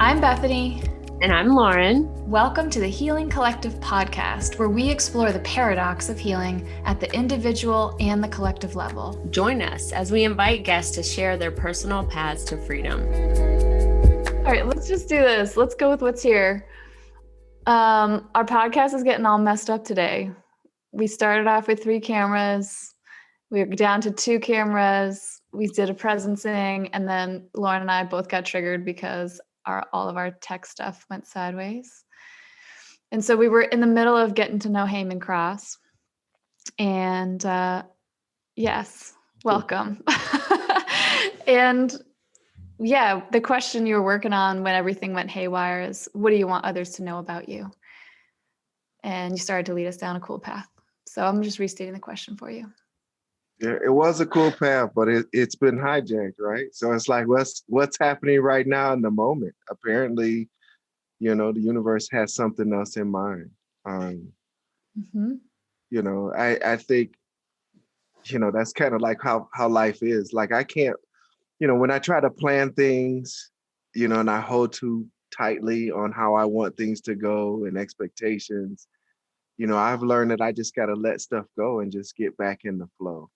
I'm Bethany. And I'm Lauren. Welcome to the Healing Collective podcast, where we explore the paradox of healing at the individual and the collective level. Join us as we invite guests to share their personal paths to freedom. All right, let's just do this. Let's go with what's here. Our podcast is getting all messed up today. We started off with 3 cameras. We're down to 2 cameras. We did a presencing, and then Lauren and I both got triggered because all of our tech stuff went sideways. And so we were in the middle of getting to know Haman Cross. And yes, welcome. And yeah, the question you were working on when everything went haywire is, what do you want others to know about you? And you started to lead us down a cool path. So I'm just restating the question for you. Yeah, it was a cool path, but it's been hijacked, right? So it's like, what's happening right now in the moment? Apparently, the universe has something else in mind. I think, that's kind of like how life is. Like I can't, when I try to plan things, and I hold too tightly on how I want things to go and expectations, I've learned that I just got to let stuff go and just get back in the flow.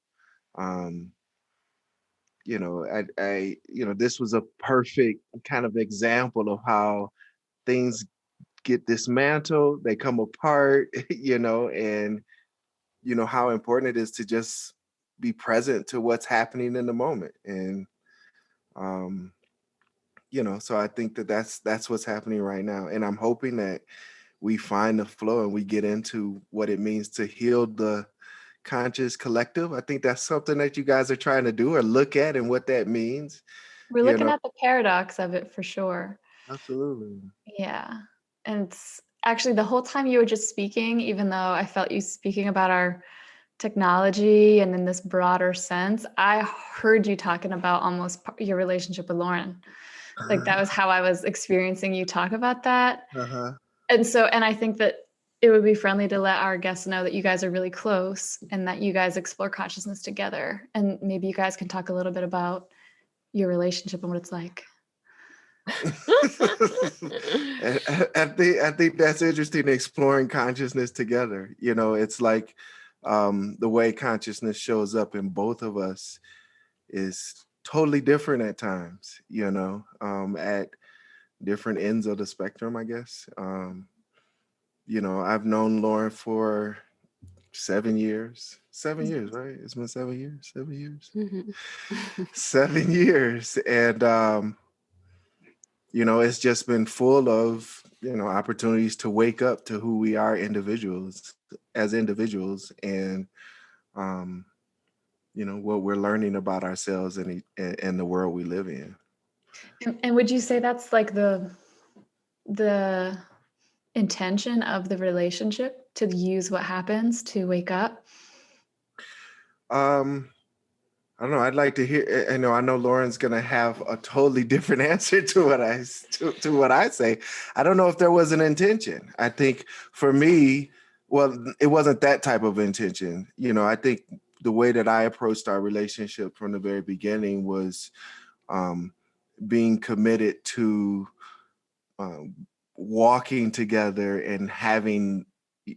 This was a perfect kind of example of how things get dismantled, they come apart, and how important it is to just be present to what's happening in the moment. And so I think that's what's happening right now. And I'm hoping that we find the flow and we get into what it means to heal the conscious collective. I think that's something that you guys are trying to do or look at and what that means. We're looking at the paradox of it for sure. Absolutely. Yeah. And it's actually the whole time you were just speaking, even though I felt you speaking about our technology and in this broader sense, I heard you talking about almost your relationship with Lauren. Like that was how I was experiencing you talk about that. And I think that it would be friendly to let our guests know that you guys are really close and that you guys explore consciousness together. And maybe you guys can talk a little bit about your relationship and what it's like. I think that's interesting, exploring consciousness together. It's like the way consciousness shows up in both of us is totally different at times, at different ends of the spectrum, I guess. I've known Lauren for 7 years. 7 years, right? It's been 7 years. 7 years. Mm-hmm. 7 years. And it's just been full of, opportunities to wake up to who we are as individuals and what we're learning about ourselves and the world we live in. And would you say that's like the intention of the relationship, to use what happens to wake up? I don't know. I'd like to hear. I know Lauren's gonna have a totally different answer to what I say. I don't know if there was an intention. I think for me, well, it wasn't that type of intention. I think the way that I approached our relationship from the very beginning was being committed to walking together and having,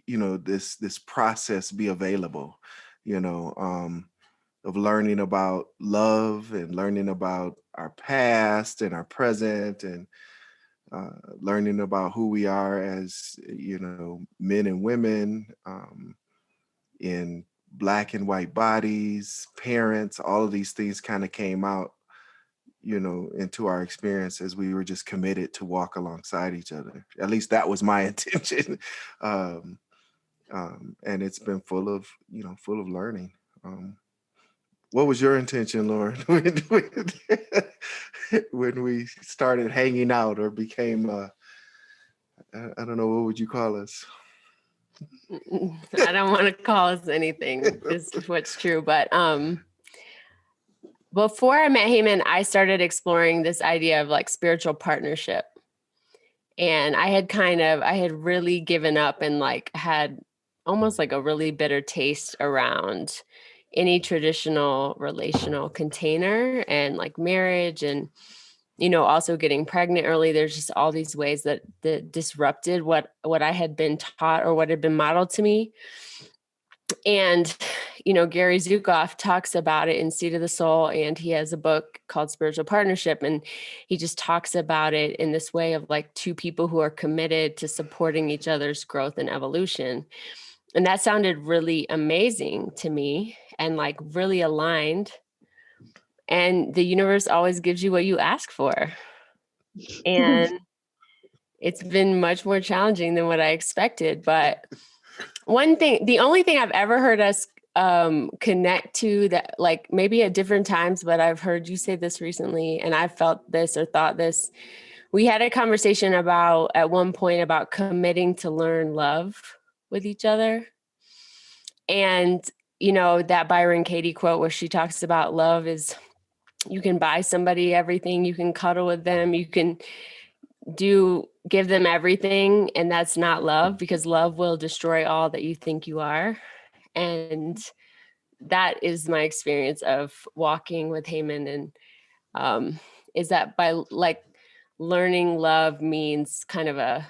this process be available, of learning about love and learning about our past and our present and learning about who we are as, men and women in Black and white bodies, parents, all of these things kind of came out, into our experience as we were just committed to walk alongside each other. At least that was my intention. And it's been full of learning. What was your intention, Lauren, when we started hanging out or became, I don't know, what would you call us? I don't want to call us anything. This is what's true. But before I met Haman, I started exploring this idea of like spiritual partnership. And I had really given up and like had almost like a really bitter taste around any traditional relational container and like marriage and also getting pregnant early. There's just all these ways that disrupted what I had been taught or what had been modeled to me. And, Gary Zukav talks about it in Seed of the Soul, and he has a book called Spiritual Partnership. And he just talks about it in this way of like two people who are committed to supporting each other's growth and evolution. And that sounded really amazing to me and like really aligned. And the universe always gives you what you ask for. And it's been much more challenging than what I expected. But the only thing I've ever heard us connect to that, like maybe at different times, but I've heard you say this recently and I've felt this or thought this. We had a conversation at one point about committing to learn love with each other. And, that Byron Katie quote where she talks about love is you can buy somebody everything, you can cuddle with them, you can give them everything, and that's not love, because love will destroy all that you think you are. And that is my experience of walking with Haman. And is that by like learning love means kind of a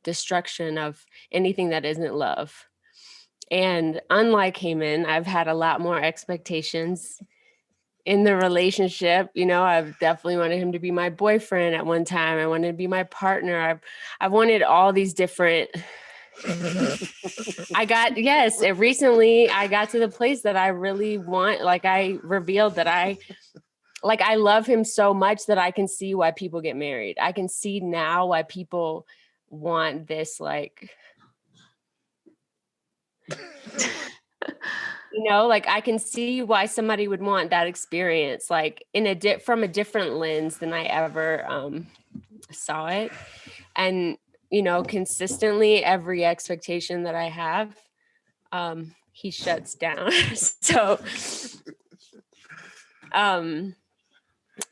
destruction of anything that isn't love. And unlike Haman, I've had a lot more expectations in the relationship. I've definitely wanted him to be my boyfriend at one time. I wanted to be my partner. I've wanted all these different. Recently I got to the place that I really want, like I revealed that I love him so much that I can see why people get married. I can see now why people want this, like, like I can see why somebody would want that experience, like from a different lens than I ever saw it. And, consistently every expectation that I have, he shuts down. So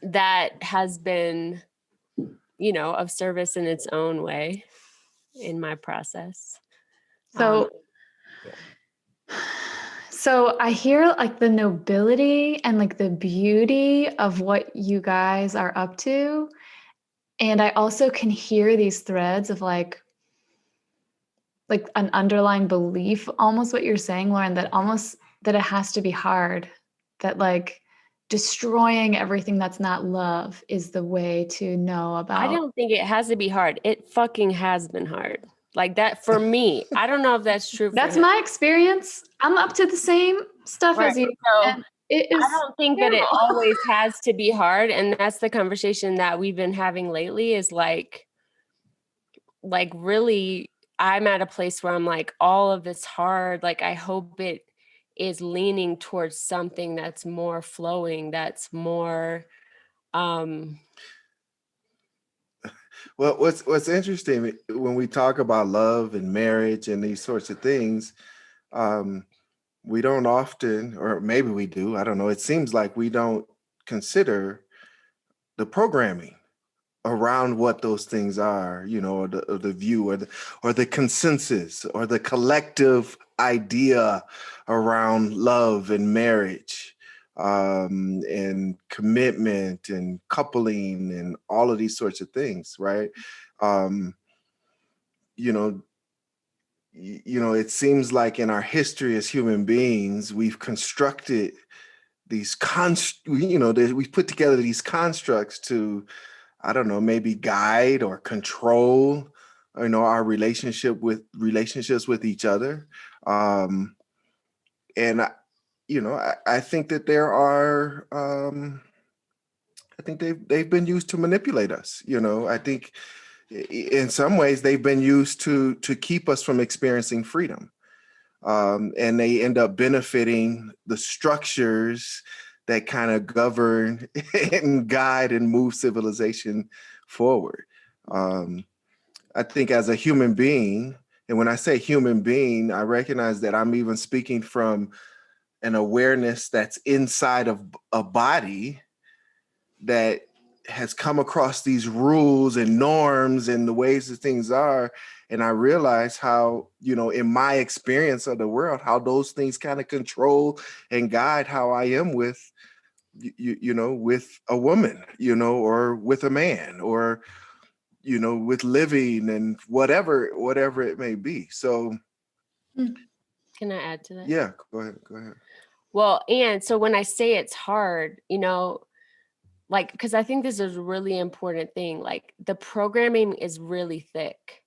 that has been, of service in its own way in my process. So I hear like the nobility and like the beauty of what you guys are up to. And I also can hear these threads of like an underlying belief, almost what you're saying, Lauren, that it has to be hard, that like destroying everything that's not love is the way to know about. I don't think it has to be hard. It fucking has been hard. Like that for me. I don't know if that's true. That's my experience. I'm up to the same stuff as you. So I don't think that it always has to be hard. And that's the conversation that we've been having lately is like really, I'm at a place where I'm like, all of it's hard. Like, I hope it is leaning towards something that's more flowing, that's more, Well, what's interesting when we talk about love and marriage and these sorts of things, we don't often, or maybe we do, I don't know, it seems like we don't consider the programming around what those things are, or the view or the consensus or the collective idea around love and marriage. And commitment and coupling and all of these sorts of things, right? It seems like in our history as human beings, we've constructed these we've put together these constructs to, I don't know, maybe guide or control, our relationships with each other. And I think that there are, I think they've been used to manipulate us. I think in some ways they've been used to keep us from experiencing freedom. And they end up benefiting the structures that kind of govern and guide and move civilization forward. I think as a human being, and when I say human being, I recognize that I'm even speaking from an awareness that's inside of a body that has come across these rules and norms and the ways that things are. And I realize how, in my experience of the world, how those things kind of control and guide how I am with with a woman, or with a man, or, with living and whatever it may be. So Can I add to that? yeah, go ahead. Well, and so when I say it's hard, like, because I think this is a really important thing, like the programming is really thick,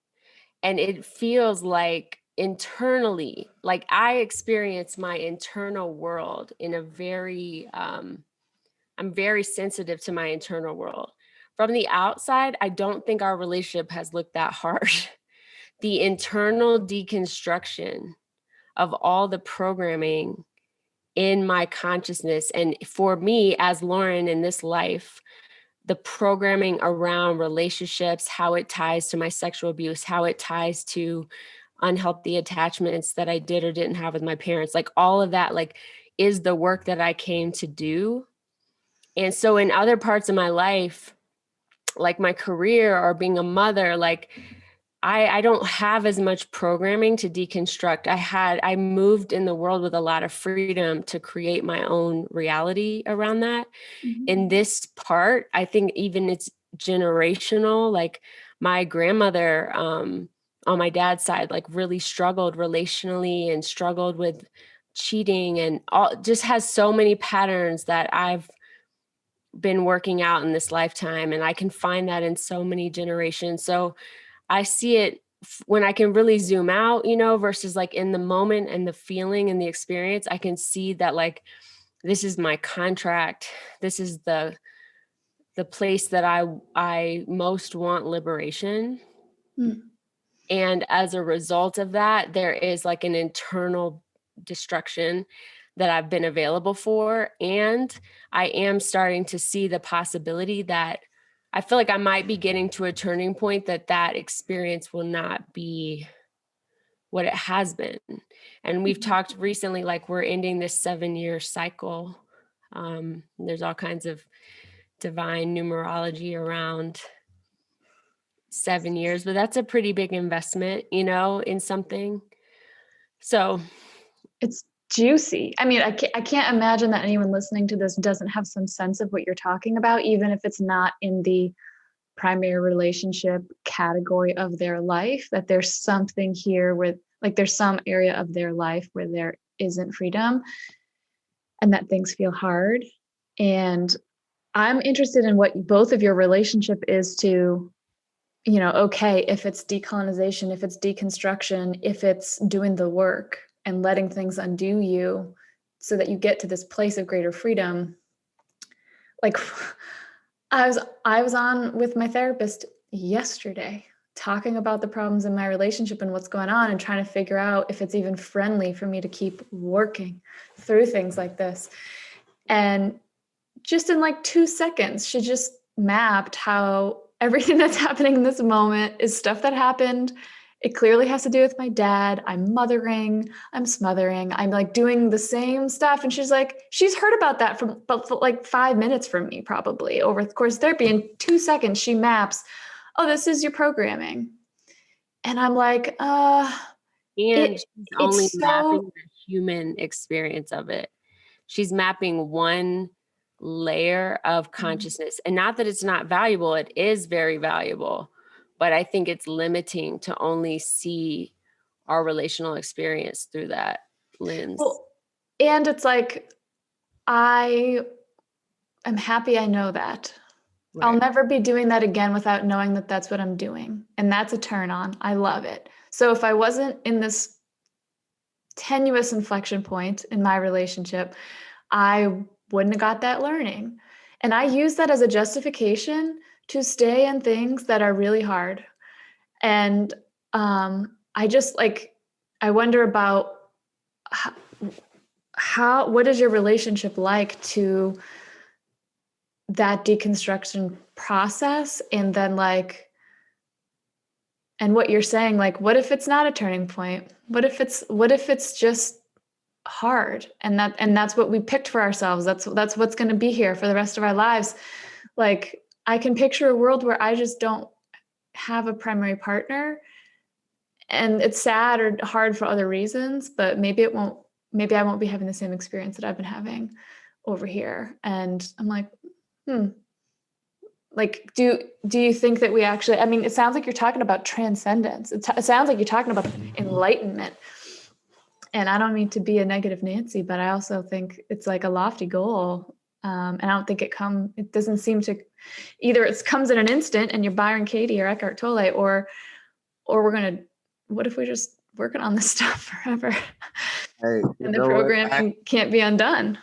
and it feels like internally, like I experience my internal world in a very, I'm very sensitive to my internal world. From the outside, I don't think our relationship has looked that hard. The internal deconstruction of all the programming in my consciousness, and for me as Lauryn in this life, the programming around relationships, how it ties to my sexual abuse, how it ties to unhealthy attachments that I did or didn't have with my parents, like all of that, like is the work that I came to do. And so in other parts of my life, like my career or being a mother, like I don't have as much programming to deconstruct. I moved in the world with a lot of freedom to create my own reality around that. Mm-hmm. In this part, I think even it's generational. Like my grandmother, on my dad's side, like really struggled relationally and struggled with cheating and all, just has so many patterns that I've been working out in this lifetime. And I can find that in so many generations. So I see it when I can really zoom out, versus like in the moment and the feeling and the experience, I can see that like, this is my contract. This is the place that I most want liberation. Mm. And as a result of that, there is like an internal destruction that I've been available for. And I am starting to see the possibility that I feel like I might be getting to a turning point that experience will not be what it has been. And we've talked recently, like we're ending this 7-year cycle. There's all kinds of divine numerology around 7 years, but that's a pretty big investment, in something. So It's juicy. I mean, I can't imagine that anyone listening to this doesn't have some sense of what you're talking about, even if it's not in the primary relationship category of their life, that there's something here with, like, there's some area of their life where there isn't freedom and that things feel hard. And I'm interested in what both of your relationship is to, okay, if it's decolonization, if it's deconstruction, if it's doing the work and letting things undo you so that you get to this place of greater freedom. Like I was on with my therapist yesterday talking about the problems in my relationship and what's going on and trying to figure out if it's even friendly for me to keep working through things like this. And just in like 2 seconds, she just mapped how everything that's happening in this moment is stuff that happened. It clearly has to do with my dad. I'm mothering, I'm smothering, I'm like doing the same stuff. And she's like, she's heard about that from like 5 minutes from me, probably over the course of therapy. In 2 seconds, she maps, oh, this is your programming. And I'm like, and she's only it's mapping the human experience of it. She's mapping one layer of consciousness. And not that it's not valuable, it is very valuable, but I think it's limiting to only see our relational experience through that lens. Well, and it's like, I am happy I know that. Right. I'll never be doing that again without knowing that that's what I'm doing. And that's a turn on. I love it. So if I wasn't in this tenuous inflection point in my relationship, I wouldn't have got that learning. And I use that as a justification to stay in things that are really hard. And I just like, I wonder about what is your relationship like to that deconstruction process? And then like, and what you're saying, like, what if it's not a turning point? What if it's just hard? And that's what we picked for ourselves. That's what's going to be here for the rest of our lives. Like, I can picture a world where I just don't have a primary partner, and it's sad or hard for other reasons, but maybe I won't be having the same experience that I've been having. over here. And I'm like, like, do you think that we actually, I mean, it sounds like you're talking about transcendence. It sounds like you're talking about enlightenment. And I don't mean to be a negative Nancy, but I also think it's like a lofty goal. And I don't think it doesn't seem to, either it comes in an instant and you're Byron Katie or Eckhart Tolle, or what if we're just working on this stuff forever? Hey, And the programming can't be undone.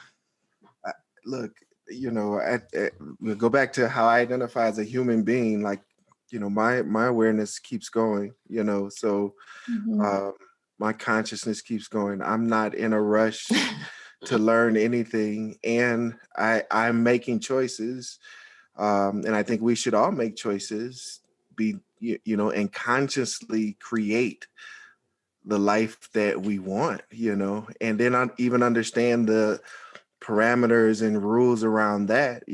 Look, we'll go back to how I identify as a human being. Like, my awareness keeps going, so my consciousness keeps going. I'm not in a rush to learn anything, and I'm making choices. And I think we should all make choices, and consciously create the life that we want, and then even understand the parameters and rules around that, I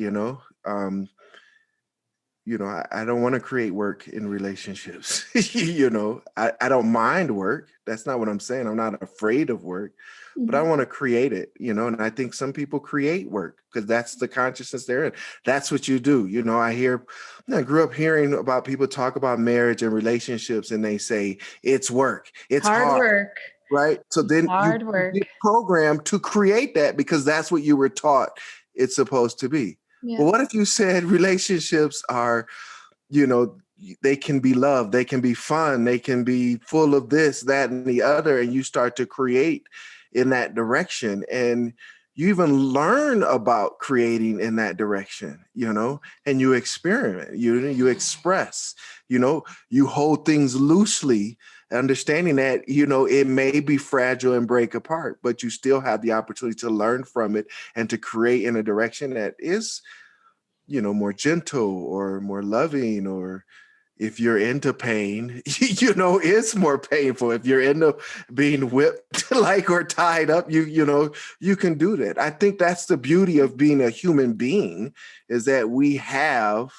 don't want to create work in relationships. I don't mind work. That's not what I'm saying. I'm not afraid of work, but I want to create it, and I think some people create work because that's the consciousness they're in. That's what you do. I grew up hearing about people talk about marriage and relationships, and they say it's work. It's hard work. Right. So then you get programmed to create that because that's what you were taught it's supposed to be. Yeah. But what if you said relationships are, they can be love, they can be fun, they can be full of this, that, and the other, and you start to create in that direction, and you even learn about creating in that direction, and you experiment, you express, you hold things loosely, understanding that, it may be fragile and break apart, but you still have the opportunity to learn from it and to create in a direction that is, more gentle or more loving, or if you're into pain, it's more painful. If you're into being whipped or tied up, you can do that. I think that's the beauty of being a human being, is that we have,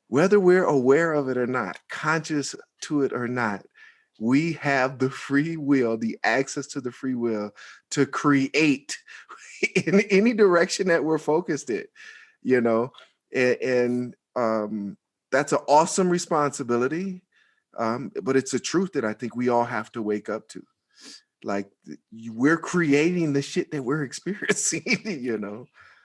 whether we're aware of it or not, conscious to it or not, we have the free will, the access to the free will to create in any direction that we're focused in, and that's an awesome responsibility. But it's a truth that I think we all have to wake up to. Like, we're creating the shit that we're experiencing,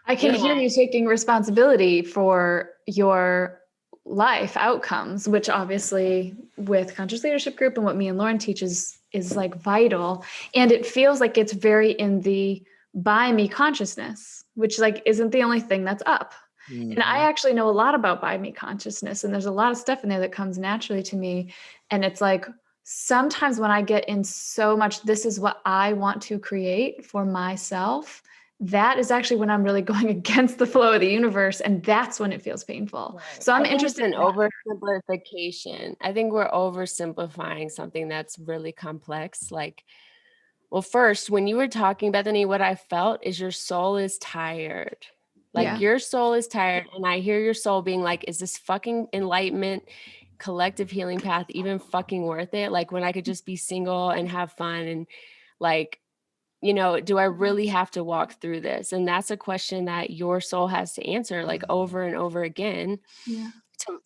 I can hear you taking responsibility for your life outcomes, which obviously with Conscious Leadership Group and what me and Lauryn teaches is like vital. And it feels like it's very in the by me consciousness, which like isn't the only thing that's up. Mm-hmm. And I actually know a lot about by me consciousness, and there's a lot of stuff in there that comes naturally to me. And it's like, sometimes when I get in so much, this is what I want to create for myself, that is actually when I'm really going against the flow of the universe. And that's when it feels painful. Right. So I'm interested in oversimplification. I think we're oversimplifying something that's really complex. Like, well, first, when you were talking, Bethany, what I felt is your soul is tired. Like your soul is tired. And I hear your soul being like, is this fucking enlightenment, collective healing path even fucking worth it? Like, when I could just be single and have fun, and like, do I really have to walk through this? And that's a question that your soul has to answer, like, over and over again. Yeah.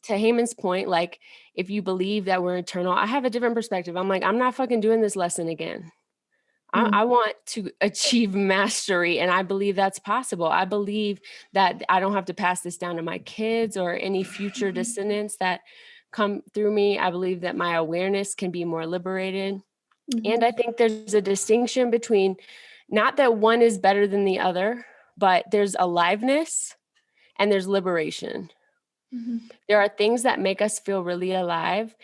To Haman's point, like, if you believe that we're eternal, I have a different perspective. I'm like, I'm not fucking doing this lesson again. I want to achieve mastery, and I believe that's possible. I believe that I don't have to pass this down to my kids or any future descendants that come through me. I believe that my awareness can be more liberated. And I think there's a distinction between, not that one is better than the other, but there's aliveness and there's liberation. There are things that make us feel really alive,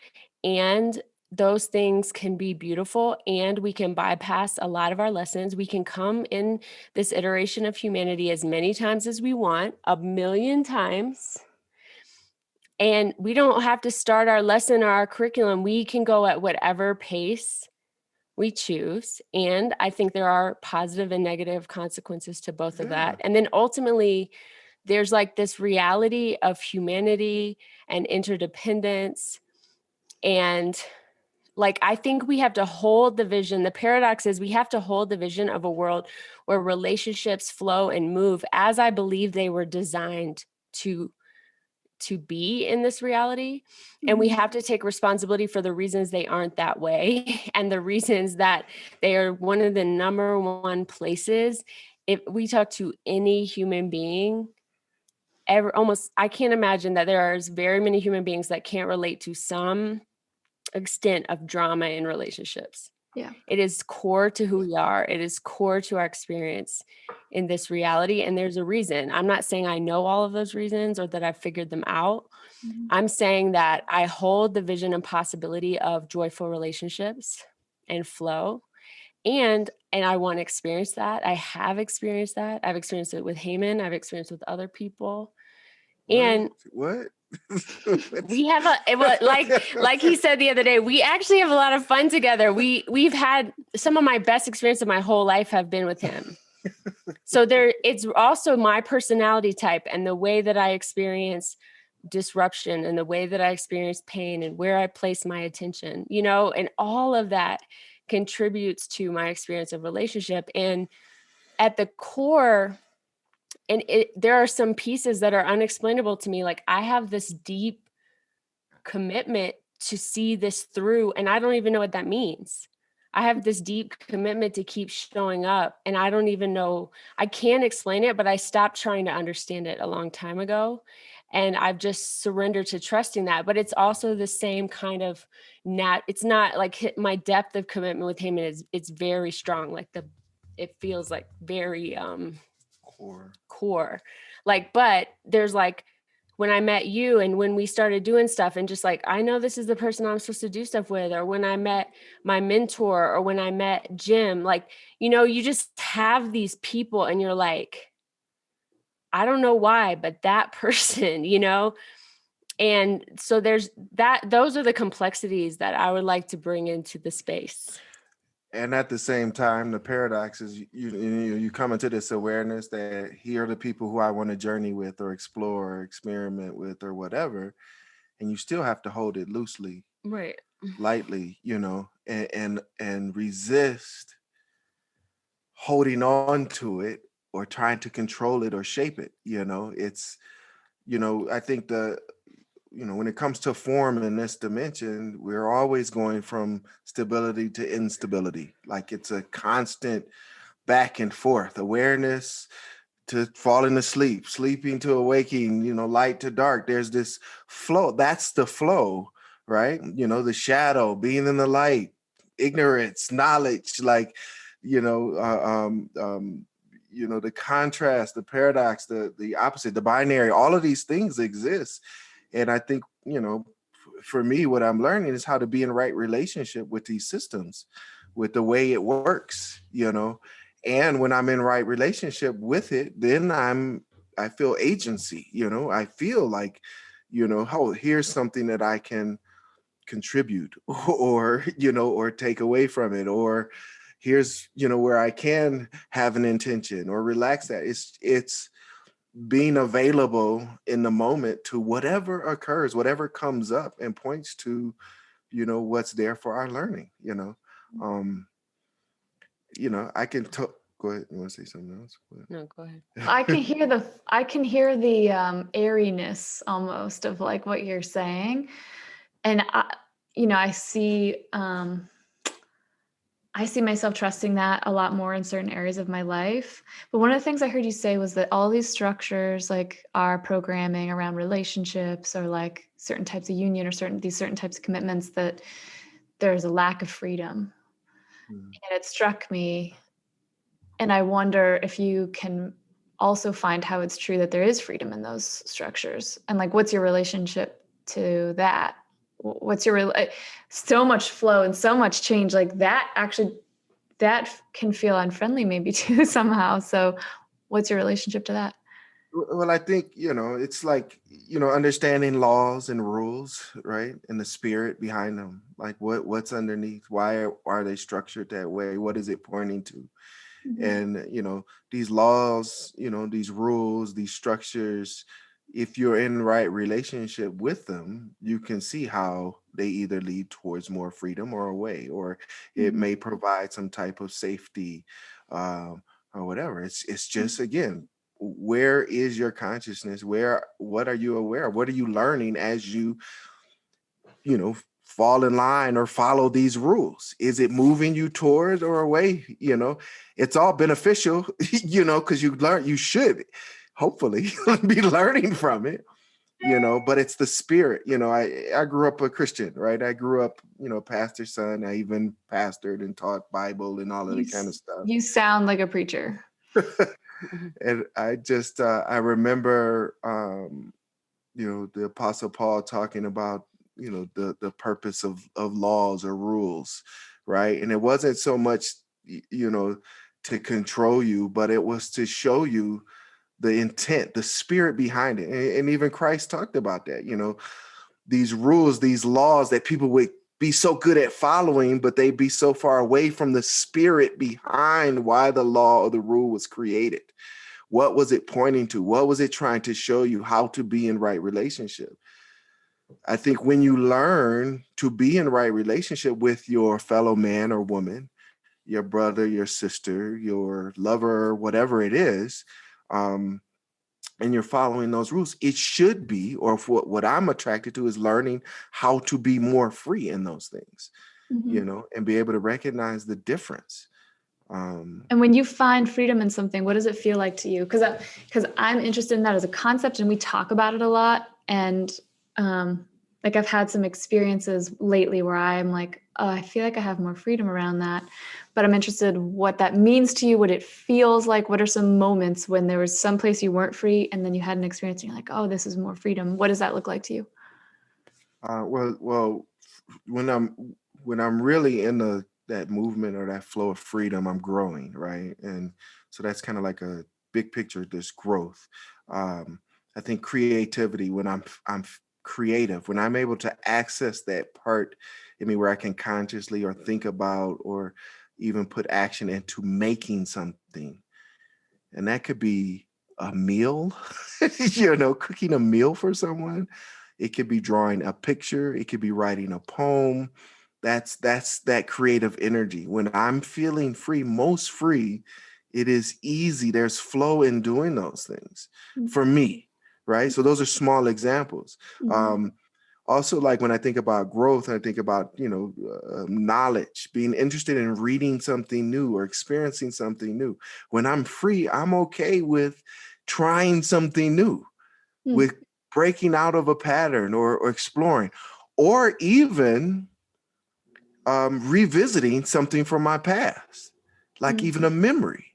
and those things can be beautiful, and we can bypass a lot of our lessons. We can come in this iteration of humanity as many times as we want, 1,000,000 times. And we don't have to start our lesson or our curriculum. We can go at whatever pace we choose. And I think there are positive and negative consequences to both of that. And then ultimately, there's like this reality of humanity and interdependence and like, I think we have to hold the vision. The paradox is we have to hold the vision of a world where relationships flow and move as I believe they were designed to be in this reality. And we have to take responsibility for the reasons they aren't that way and the reasons that they are one of the number one places. If we talk to any human being, I can't imagine that there are very many human beings that can't relate to some extent of drama in relationships. Yeah. It is core to who we are. It is core to our experience in this reality. And there's a reason. I'm not saying I know all of those reasons or that I've figured them out. I'm saying that I hold the vision and possibility of joyful relationships and flow. And I want to experience that. I have experienced that. I've experienced it with Haman. I've experienced it with other people. And what? we have like he said the other day, we actually have a lot of fun together. We've had some of my best experiences of my whole life have been with him. So it's also my personality type and the way that I experience disruption and the way that I experience pain and where I place my attention, and all of that contributes to my experience of relationship. And at the core, and there are some pieces that are unexplainable to me. Like, I have this deep commitment to see this through, and I don't even know what that means. I have this deep commitment to keep showing up, and I don't even know, I can't explain it, but I stopped trying to understand it a long time ago. And I've just surrendered to trusting that. But it's also the same kind of it's not like my depth of commitment with him it's very strong. Like it feels like very core. Like, but there's like, when I met you and when we started doing stuff and just like, I know this is the person I'm supposed to do stuff with, or when I met my mentor, or when I met Jim, like, you just have these people and you're like, I don't know why, but that person, and so those are the complexities that I would like to bring into the space. And at the same time, the paradox is you come into this awareness that here are the people who I want to journey with or explore or experiment with or whatever. And you still have to hold it loosely, right, lightly, and resist holding on to it or trying to control it or shape it. It's, I think when it comes to form in this dimension, we're always going from stability to instability. Like, it's a constant back and forth, awareness to falling asleep, sleeping to awaking, light to dark. There's this flow. That's the flow, right? The shadow, being in the light, ignorance, knowledge, like, the contrast, the paradox, the opposite, the binary, all of these things exist. And I think, for me, what I'm learning is how to be in right relationship with these systems, with the way it works, and when I'm in right relationship with it, then I feel agency, I feel like, oh, here's something that I can contribute or, or take away from it, or here's, where I can have an intention or relax that. It's being available in the moment to whatever occurs, whatever comes up and points to, what's there for our learning, I can talk. Go ahead. You want to say something else? No, go ahead. I can hear the airiness almost of like what you're saying. And I see myself trusting that a lot more in certain areas of my life. But one of the things I heard you say was that all these structures, like our programming around relationships or like certain types of union or certain types of commitments, that there's a lack of freedom. And it struck me. And I wonder if you can also find how it's true that there is freedom in those structures. And like, what's your relationship to that? What's your so much flow and so much change, like that can feel unfriendly maybe too somehow. So what's your relationship to that? Well, I think, it's like, understanding laws and rules, right? And the spirit behind them, like what's underneath, why are they structured that way? What is it pointing to? And, these laws, these rules, these structures, if you're in the right relationship with them, you can see how they either lead towards more freedom or away, or it Mhm. may provide some type of safety, or whatever. It's just, again, where is your consciousness? What are you aware of? What are you learning as you fall in line or follow these rules? Is it moving you towards or away? It's all beneficial, because you should hopefully be learning from it, but it's the spirit. I grew up a Christian, right? I grew up, pastor's son. I even pastored and taught Bible and all of You, that kind of stuff. you sound like a preacher. And I just, I remember, the Apostle Paul talking about, the purpose of laws or rules, right? And it wasn't so much, to control you, but it was to show you the intent, the spirit behind it. And even Christ talked about that, these rules, these laws that people would be so good at following, but they'd be so far away from the spirit behind why the law or the rule was created. What was it pointing to? What was it trying to show you? How to be in right relationship? I think when you learn to be in right relationship with your fellow man or woman, your brother, your sister, your lover, whatever it is, and you're following those rules, it should be, or what I'm attracted to is learning how to be more free in those things, Mhm. and be able to recognize the difference. And when you find freedom in something, what does it feel like to you? Because I'm interested in that as a concept, and we talk about it a lot. And like I've had some experiences lately where I'm like, oh, I feel like I have more freedom around that. But I'm interested what that means to you, what it feels like. What are some moments when there was some place you weren't free, and then you had an experience, and you're like, oh, this is more freedom. What does that look like to you? Well, when I'm really in that movement or that flow of freedom, I'm growing, right? And so that's kind of like a big picture, this growth. I think creativity, when I'm creative, when I'm able to access that part in me where I can consciously or think about or even put action into making something. And that could be a meal, cooking a meal for someone. It could be drawing a picture. It could be writing a poem. That's that creative energy. When I'm feeling free, most free, it is easy. There's flow in doing those things for me, right? So those are small examples. Mhm. Um, Also, like when I think about growth, I think about knowledge, being interested in reading something new or experiencing something new. When I'm free, I'm okay with trying something new, Mm. with breaking out of a pattern or exploring, or even revisiting something from my past, like Mm. even a memory.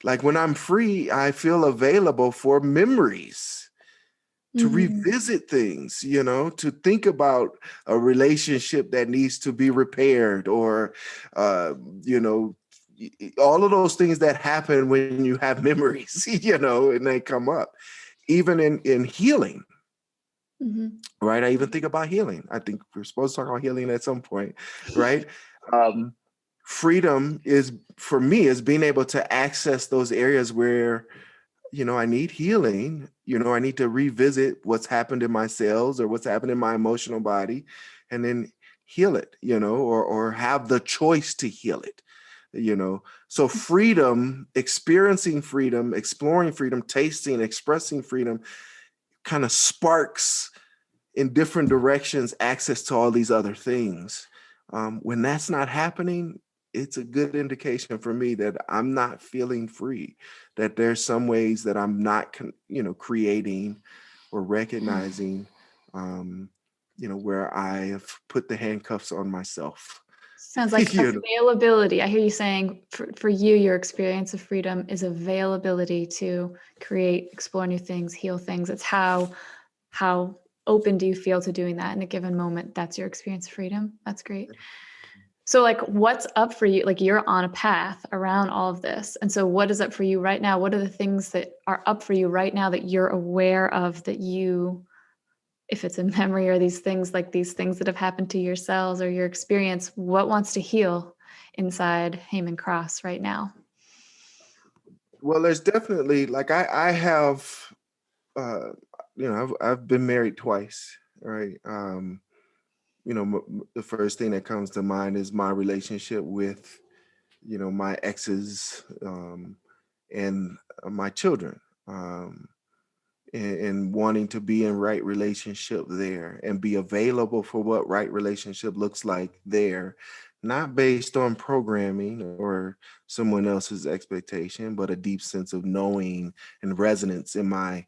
Like when I'm free, I feel available for memories, to Mhm. revisit things, to think about a relationship that needs to be repaired, or, you know, all of those things that happen when you have memories, and they come up. Even in healing, Mhm. right? I even think about healing. I think we're supposed to talk about healing at some point, right? Um, Freedom is, for me, is being able to access those areas where I need healing. I need to revisit what's happened in my cells or what's happened in my emotional body, and then heal it, or have the choice to heal it, So freedom, experiencing freedom, exploring freedom, tasting, expressing freedom kind of sparks in different directions access to all these other things. When that's not happening, it's a good indication for me that I'm not feeling free, that there's some ways that I'm not, creating or recognizing, where I have put the handcuffs on myself. Sounds like you know, availability. I hear you saying for you, your experience of freedom is availability to create, explore new things, heal things. It's how open do you feel to doing that in a given moment? That's your experience of freedom. That's great. So like what's up for you? Like you're on a path around all of this. And so what is up for you right now? What are the things that are up for you right now that you're aware of that you, if it's a memory or these things that have happened to your cells or your experience, what wants to heal inside Haman Cross right now? well, there's definitely, like, I have, I've been married twice, right? the first thing that comes to mind is my relationship with, my exes, and my children, and wanting to be in right relationship there and be available for what right relationship looks like there, not based on programming or someone else's expectation, but a deep sense of knowing and resonance in my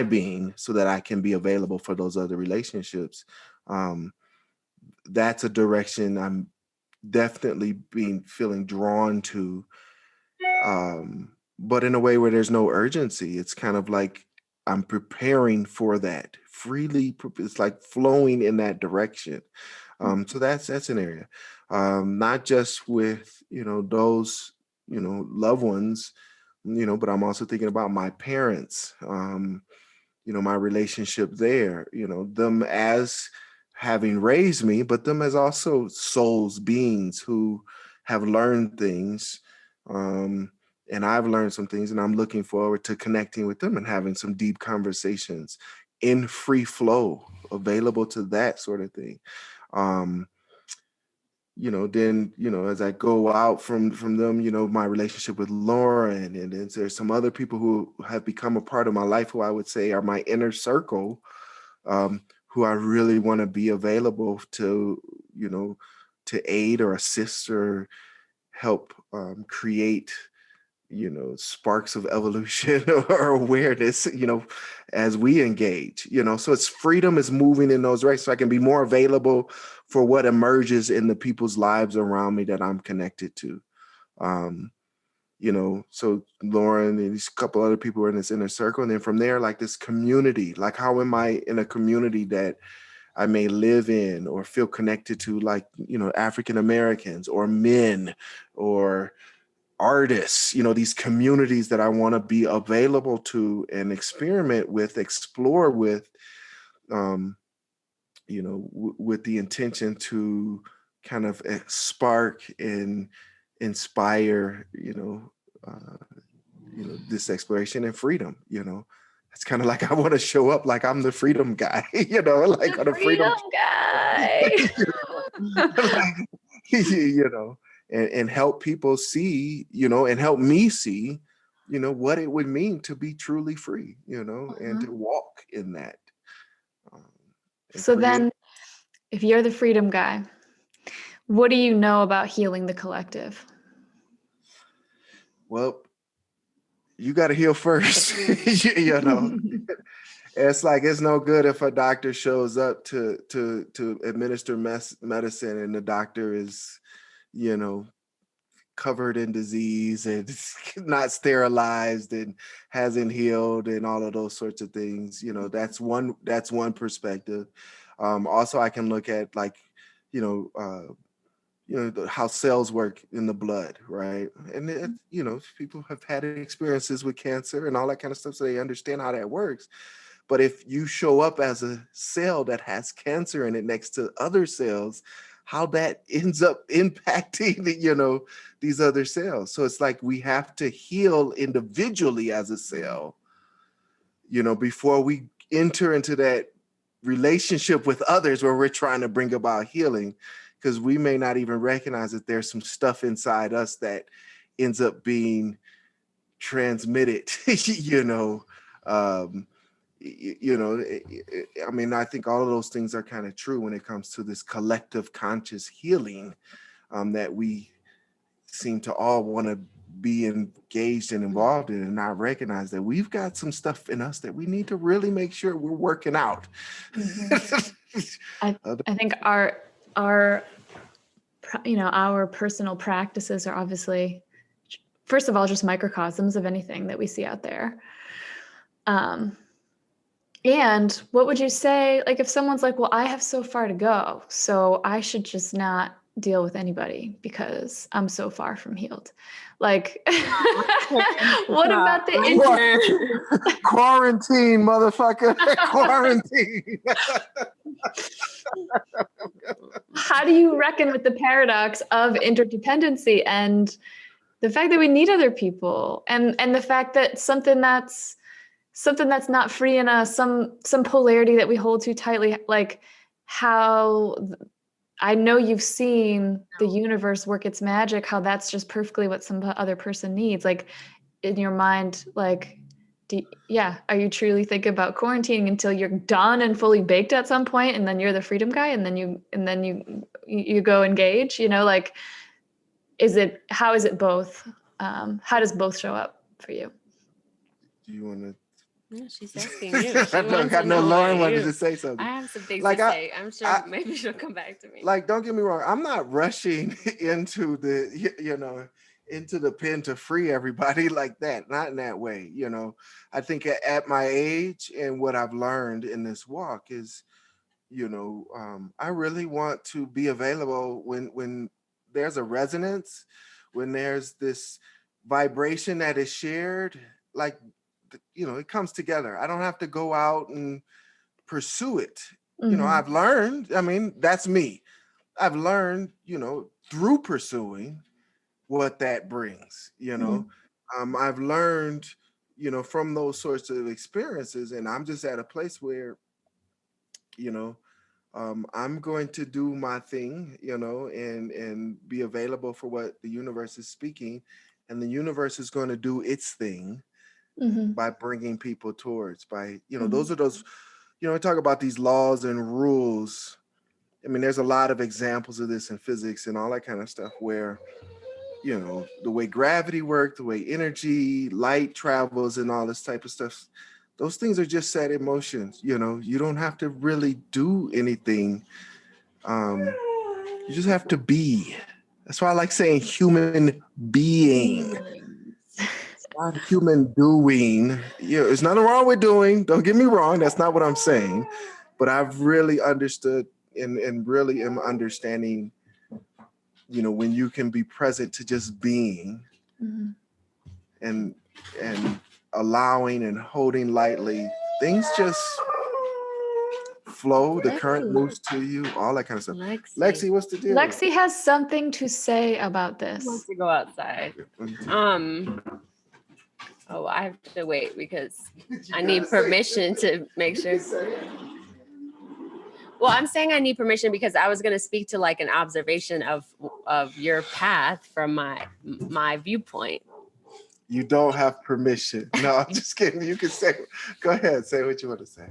being, so that I can be available for those other relationships. Um, that's a direction I'm definitely feeling drawn to, but in a way where there's no urgency. It's kind of like I'm preparing for that freely. It's like flowing in that direction. So that's an area, not just with those loved ones, but I'm also thinking about my parents. My relationship there, them as having raised me, but them as also souls, beings who have learned things. And I've learned some things, and I'm looking forward to connecting with them and having some deep conversations in free flow, available to that sort of thing. Um, then, as I go out from them, my relationship with Lauren, and then there's some other people who have become a part of my life who I would say are my inner circle, who I really want to be available to, to aid or assist or help create, sparks of evolution or awareness, as we engage, so it's freedom is moving in those races, so I can be more available for what emerges in the people's lives around me that I'm connected to. So Lauren and these couple other people are in this inner circle. And then from there, like this community, like how am I in a community that I may live in or feel connected to, like, African Americans or men or artists, these communities that I want to be available to and experiment with, explore with, with the intention to kind of spark and inspire, this exploration and freedom. It's kind of like I want to show up like I'm the freedom guy, like on a freedom guy. like, and help people see, and help me see, what it would mean to be truly free, and to walk in that. So then, if you're the freedom guy, what do you know about healing the collective? Well, you got to heal first. It's like, it's no good if a doctor shows up to administer medicine and the doctor is, covered in disease and not sterilized and hasn't healed and all of those sorts of things. That's one perspective. Also, I can look at, like, how cells work in the blood, right? And people have had experiences with cancer and all that kind of stuff, so they understand how that works. But if you show up as a cell that has cancer in it next to other cells, how that ends up impacting, these other cells. So it's like we have to heal individually as a cell, before we enter into that relationship with others where we're trying to bring about healing, because we may not even recognize that there's some stuff inside us that ends up being transmitted, I mean, I think all of those things are kind of true when it comes to this collective conscious healing, that we seem to all want to be engaged and involved in, and not recognize that we've got some stuff in us that we need to really make sure we're working out. I think our personal practices are obviously, first of all, just microcosms of anything that we see out there. And what would you say, like, if someone's like, well, I have so far to go, so I should just not deal with anybody because I'm so far from healed. Like, what about the quarantine, motherfucker? Quarantine. How do you reckon with the paradox of interdependency and the fact that we need other people, and the fact that something that's not free in us, some polarity that we hold too tightly, like, how I know you've seen the universe work its magic, how that's just perfectly what some other person needs. Like in your mind, like, are you truly thinking about quarantining until you're done and fully baked at some point, and then you're the freedom guy, and then you go engage, like, how is it both? How does both show up for you? Do you want to? No, she's asking you. I know Lauren wanted to say something. I have some things to say. I'm sure maybe she'll come back to me. Like, don't get me wrong. I'm not rushing into the, into the pen to free everybody like that. Not in that way. I think at my age and what I've learned in this walk is, I really want to be available when there's a resonance, when there's this vibration that is shared, like, it comes together. I don't have to go out and pursue it. I've learned, that's me. I've learned, through pursuing what that brings, I've learned, from those sorts of experiences, and I'm just at a place where, I'm going to do my thing, and be available for what the universe is speaking, and the universe is going to do its thing by bringing people towards, those are those, we talk about these laws and rules. There's a lot of examples of this in physics and all that kind of stuff where, the way gravity works, the way energy, light travels and all this type of stuff, those things are just set in motion. You don't have to really do anything. You just have to be. That's why I like saying human being. Not human doing. There's nothing wrong with doing. Don't get me wrong. That's not what I'm saying. But I've really understood and really am understanding, when you can be present to just being and allowing and holding lightly, things just flow. The current moves to you, all that kind of stuff. Lexi, what's the deal? Lexi has something to say about this. She wants to go outside. Oh, I have to wait because I need permission to make sure. Well, I'm saying I need permission because I was going to speak to like an observation of your path from my viewpoint. You don't have permission. No, I'm just kidding. You can say, go ahead, say what you want to say.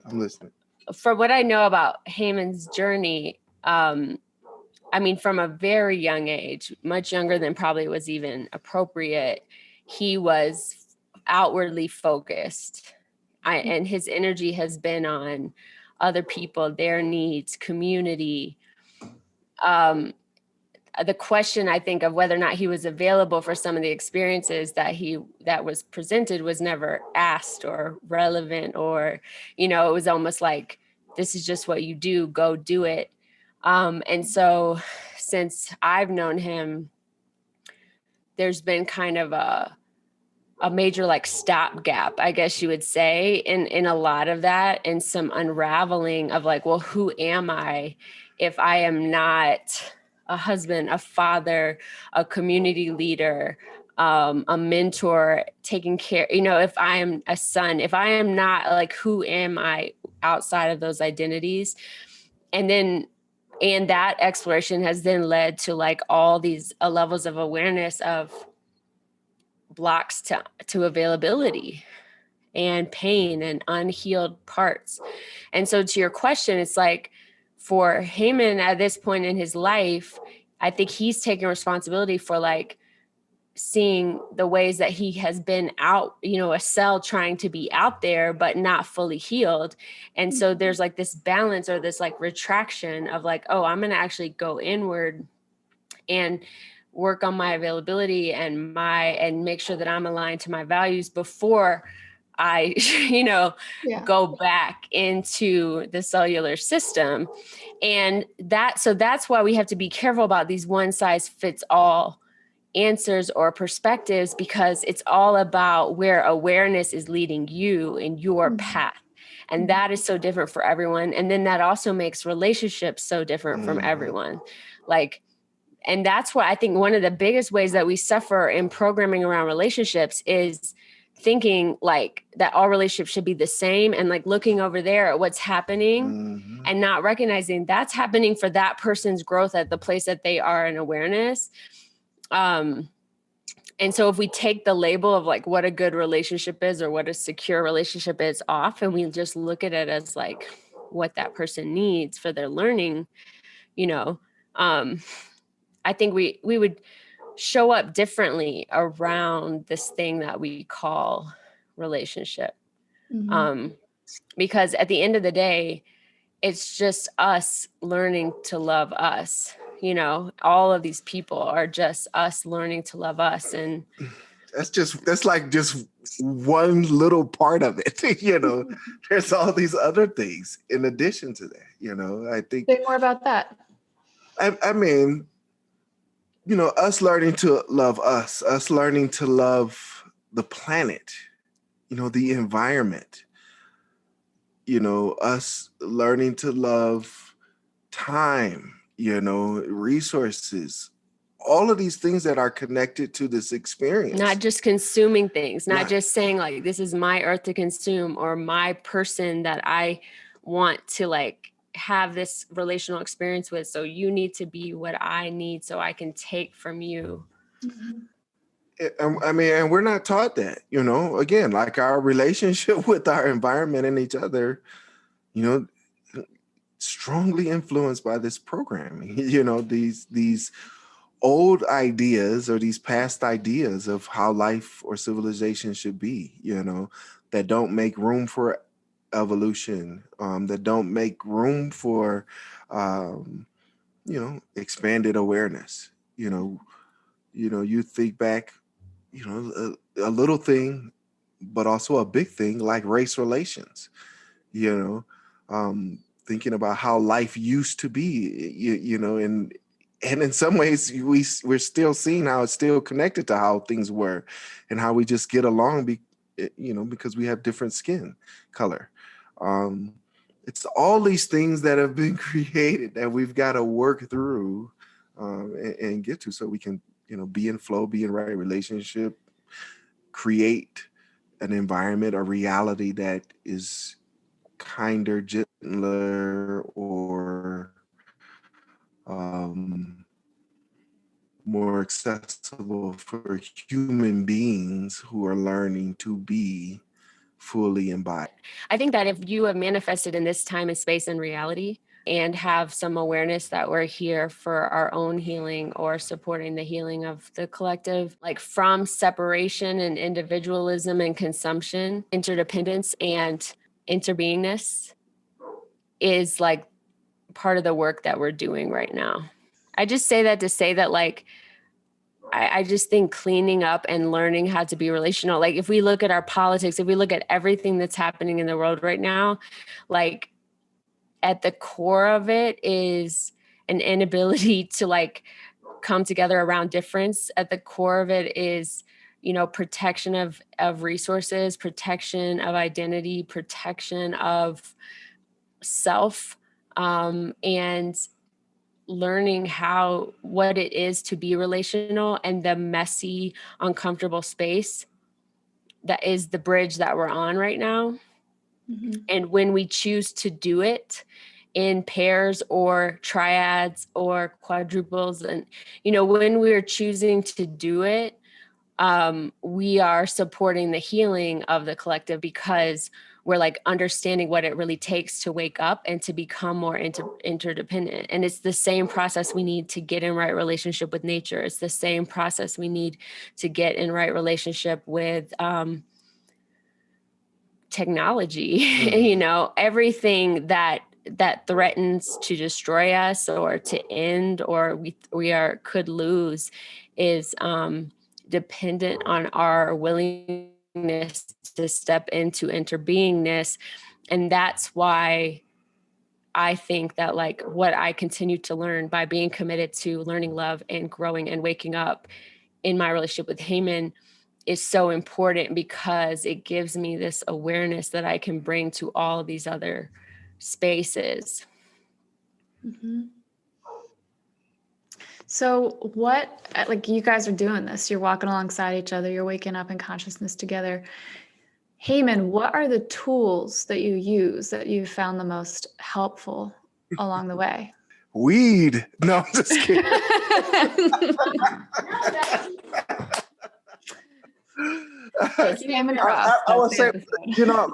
I'm listening. For what I know about Haman's journey, from a very young age, much younger than probably was even appropriate, he was outwardly focused. And his energy has been on other people, their needs, community. The question, I think, of whether or not he was available for some of the experiences that was presented was never asked or relevant, or, it was almost like, this is just what you do, go do it. And so since I've known him, there's been kind of a major like stopgap, I guess you would say, in a lot of that, and some unraveling of like, well, who am I if I am not a husband, a father, a community leader, a mentor, taking care, if I am a son, if I am not, like, who am I outside of those identities? And that exploration has then led to like all these levels of awareness of blocks to availability and pain and unhealed parts. And so to your question, it's like, for Haman at this point in his life, I think he's taking responsibility for like seeing the ways that he has been out, a cell trying to be out there, but not fully healed. And so there's like this balance or this like retraction of like, oh, I'm going to actually go inward and work on my availability and make sure that I'm aligned to my values before I, go back into the cellular system. And that's why we have to be careful about these one size fits all answers or perspectives, because it's all about where awareness is leading you in your path. And that is so different for everyone. And then that also makes relationships so different from everyone. And that's why I think one of the biggest ways that we suffer in programming around relationships is thinking like that all relationships should be the same, and like looking over there at what's happening and not recognizing that's happening for that person's growth at the place that they are in awareness. And so if we take the label of like what a good relationship is or what a secure relationship is off, and we just look at it as like what that person needs for their learning, you know, I think we would show up differently around this thing that we call relationship. Because at the end of the day, it's just us learning to love us. You know, all of these people are just us learning to love us. And that's like just one little part of it. You know, there's all these other things in addition to that. You know, I think. Say more about that. I mean, you know, us learning to love us learning to love the planet, you know, the environment, you know, us learning to love time, you know, resources, all of these things that are connected to this experience. Not just consuming things, not just saying like, this is my earth to consume or my person that I want to like have this relational experience with. So you need to be what I need so I can take from you. I mean, and we're not taught that, you know, again, like our relationship with our environment and each other, you know, strongly influenced by this programming, you know, these old ideas or these past ideas of how life or civilization should be, you know, that don't make room for evolution, that don't make room for, you know, expanded awareness. You know, you think back, you know, a little thing, but also a big thing like race relations, you know, thinking about how life used to be, you know, and in some ways we're still seeing how it's still connected to how things were and how we just get along, you know, because we have different skin color. It's all these things that have been created that we've got to work through and get to so we can, you know, be in flow, be in right relationship, create an environment, a reality that is kinder, gentler, or more accessible for human beings who are learning to be fully embodied. I think that if you have manifested in this time and space and reality and have some awareness that we're here for our own healing or supporting the healing of the collective, like from separation and individualism and consumption, interdependence and interbeingness is like part of the work that we're doing right now. I just say that to say that like, I just think cleaning up and learning how to be relational, like if we look at our politics, if we look at everything that's happening in the world right now, like at the core of it is an inability to like come together around difference. At the core of it is, you know, protection of resources, protection of identity, protection of self, and learning what it is to be relational and the messy, uncomfortable space that is the bridge that we're on right now. And when we choose to do it in pairs or triads or quadruples, and, you know, when we're choosing to do it, we are supporting the healing of the collective because we're like understanding what it really takes to wake up and to become more interdependent. And it's the same process we need to get in right relationship with nature. It's the same process we need to get in right relationship with technology. You know, everything that threatens to destroy us or to end or could lose is dependent on our willingness to step into interbeingness. And that's why I think that like what I continue to learn by being committed to learning love and growing and waking up in my relationship with Haman is so important because it gives me this awareness that I can bring to all these other spaces. So what, like you guys are doing this, you're walking alongside each other, you're waking up in consciousness together. Haman, what are the tools that you use that you found the most helpful along the way? Weed. No, I'm just kidding. Haman props. I would That's say, the episode. you know,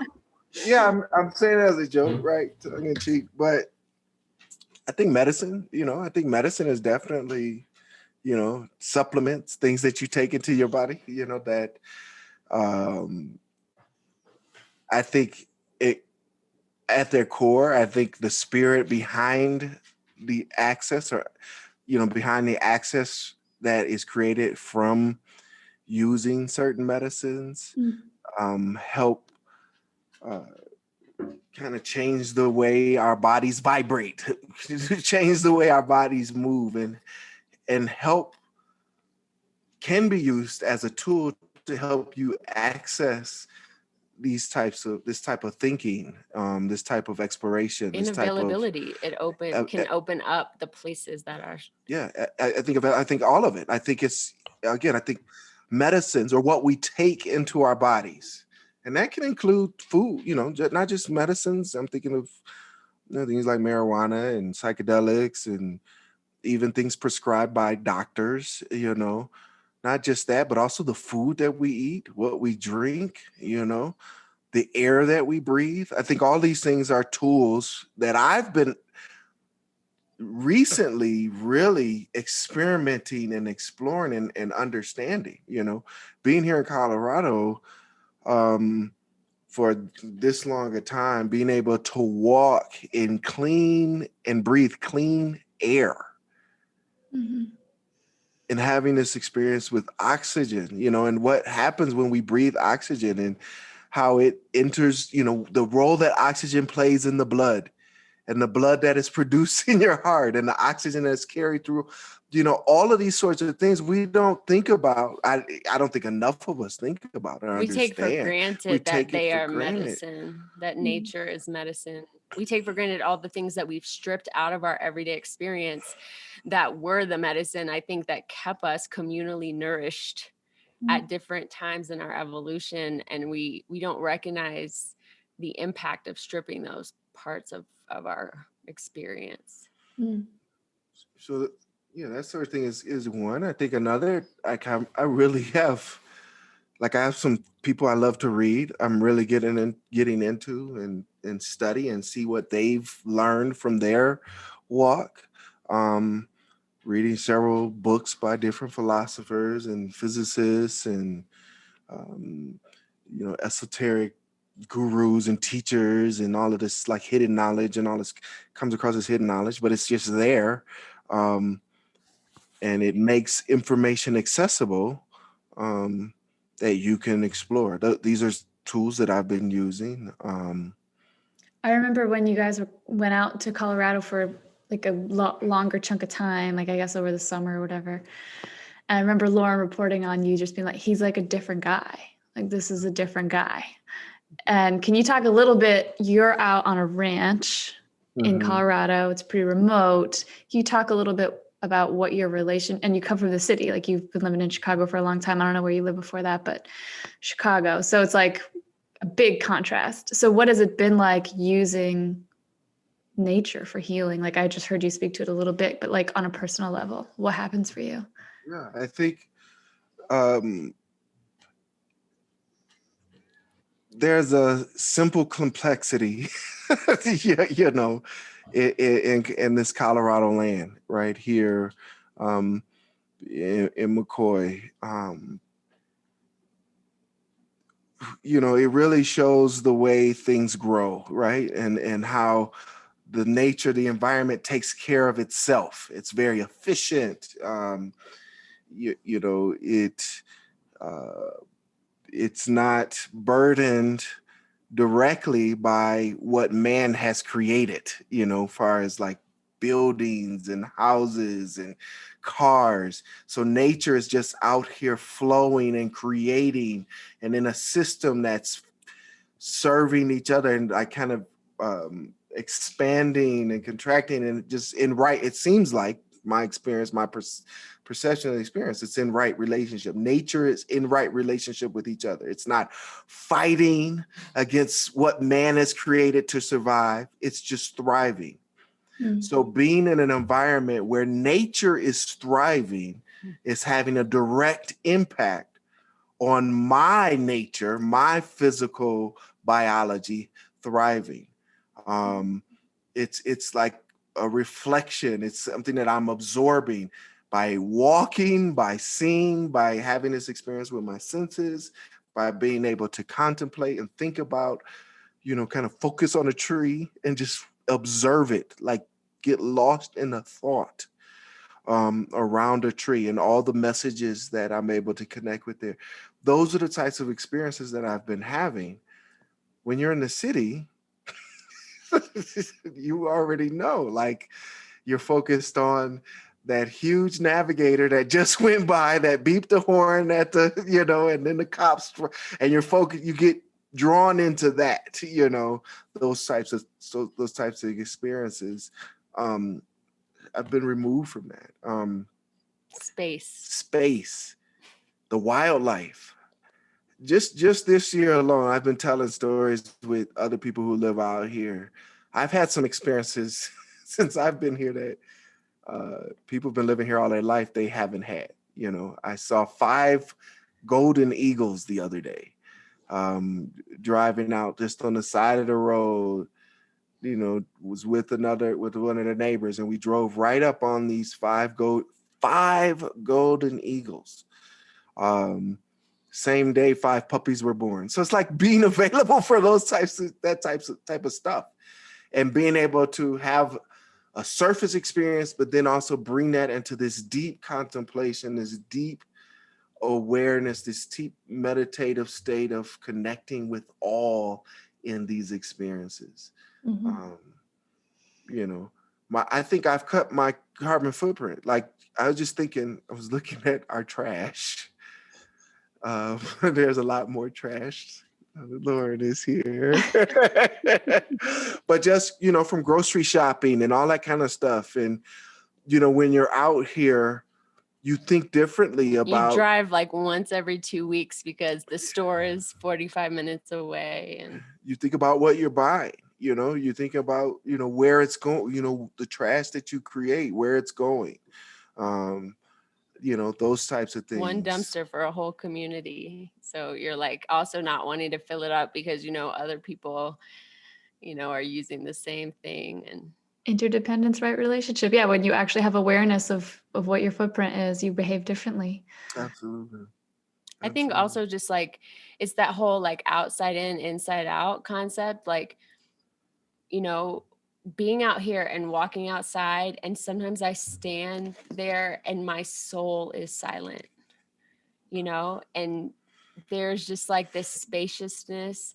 yeah, I'm saying it as a joke, right? Tongue in cheek, but I think medicine, I think medicine is definitely, supplements, things that you take into your body, that I think it at their core, I think the spirit behind the access behind the access that is created from using certain medicines help kind of change the way our bodies vibrate, change the way our bodies move, and help can be used as a tool to help you access this type of thinking, this type of exploration, In this type of availability, it can open up the places that are. Yeah, I think all of it. I think it's again. I think medicines or what we take into our bodies, and that can include food. Not just medicines. I'm thinking of things like marijuana and psychedelics, and even things prescribed by doctors. Not just that, but also the food that we eat, what we drink. The air that we breathe. I think all these things are tools that I've been recently really experimenting and exploring and understanding. Being here in Colorado for this long a time, being able to walk in clean and breathe clean air, and having this experience with oxygen, and what happens when we breathe oxygen and how it enters, the role that oxygen plays in the blood, and the blood that is produced in your heart, and the oxygen that's carried through, all of these sorts of things we don't think about. I don't think enough of us think about or We take for understand. granted that they are medicine, that nature is medicine. We take for granted all the things that we've stripped out of our everyday experience that were the medicine, I think, that kept us communally nourished at different times in our evolution. And we don't recognize the impact of stripping those parts of our experience. So that sort of thing is one. I think another, I really have, I have some people I love to read. I'm really getting into and study and see what they've learned from their walk. Reading several books by different philosophers and physicists and esoteric gurus and teachers, and all of this hidden knowledge, and all this comes across as hidden knowledge, but it's just there. And it makes information accessible that you can explore. These are tools that I've been using. I remember when you guys went out to Colorado for a longer chunk of time, I guess over the summer or whatever. And I remember Lauryn reporting on you just being like, he's like a different guy. This is a different guy. And can you talk a little bit, you're out on a ranch in Colorado, it's pretty remote. Can you talk a little bit about what your relation, and you come from the city, you've been living in Chicago for a long time. I don't know where you lived before that, but Chicago. So it's a big contrast. So what has it been like using nature for healing? I just heard you speak to it a little bit, but on a personal level, what happens for you? Yeah, I think there's a simple complexity, in this Colorado land right here, in McCoy. It really shows the way things grow, right? And how the nature, the environment takes care of itself. It's very efficient. It's not burdened directly by what man has created, far as buildings and houses and cars. So nature is just out here flowing and creating, and in a system that's serving each other and expanding and contracting, and just it seems like my experience, my perception of experience, it's in right relationship. Nature is in right relationship with each other. It's not fighting against what man has created to survive. It's just thriving. So being in an environment where nature is thriving is having a direct impact on my nature, my physical biology thriving. It's like a reflection. It's something that I'm absorbing by walking, by seeing, by having this experience with my senses, by being able to contemplate and think about, kind of focus on a tree and just observe it, like get lost in a thought around a tree and all the messages that I'm able to connect with there. Those are the types of experiences that I've been having. When you're in the city, you already know, like you're focused on that huge navigator that just went by, that beeped the horn at the, and then the cops, and you're focused, you get drawn into that, those types of experiences. I've been removed from that. Space, the wildlife. Just this year alone, I've been telling stories with other people who live out here. I've had some experiences since I've been here that people have been living here all their life they haven't had. I saw 5 golden eagles the other day, driving out just on the side of the road. Was with one of the neighbors, and we drove right up on these 5 golden eagles. Same day, 5 puppies were born. So it's like being available for those type of stuff, and being able to have a surface experience, but then also bring that into this deep contemplation, this deep awareness, this deep meditative state of connecting with all in these experiences. I think I've cut my carbon footprint. Like I was looking at our trash. There's a lot more trash. Lauren is here. But just, from grocery shopping and all that kind of stuff. And, when you're out here, you think differently about. You drive like once every 2 weeks because the store is 45 minutes away. And you think about what you're buying. You think about, where it's going, the trash that you create, where it's going. Those types of things. One dumpster for a whole community. So you're like also not wanting to fill it up because, other people, are using the same thing. And interdependence, right relationship. Yeah, when you actually have awareness of what your footprint is, you behave differently. Absolutely. I think also just like, it's that whole like outside in, inside out concept, like, being out here and walking outside, and sometimes I stand there and my soul is silent, and there's just like this spaciousness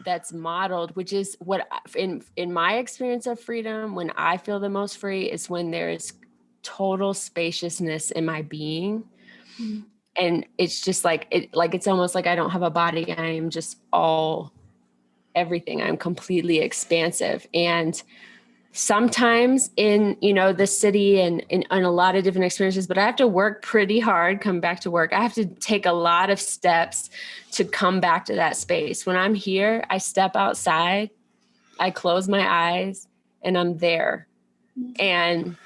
that's modeled, which is what in my experience of freedom, when I feel the most free is when there is total spaciousness in my being. And it's just like it's almost like I don't have a body. I am just everything. I'm completely expansive. And sometimes in, the city and in a lot of different experiences, but I have to work pretty hard, come back to work. I have to take a lot of steps to come back to that space. When I'm here, I step outside, I close my eyes, and I'm there. And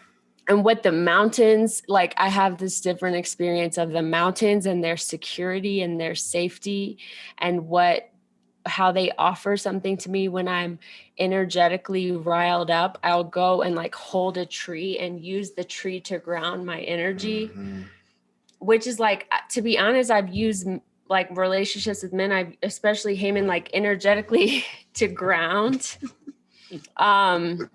what the mountains, like I have this different experience of the mountains and their security and their safety, and how they offer something to me when I'm energetically riled up. I'll go and like hold a tree and use the tree to ground my energy, which is like, to be honest, I've used like relationships with men, especially Haman, like energetically to ground. But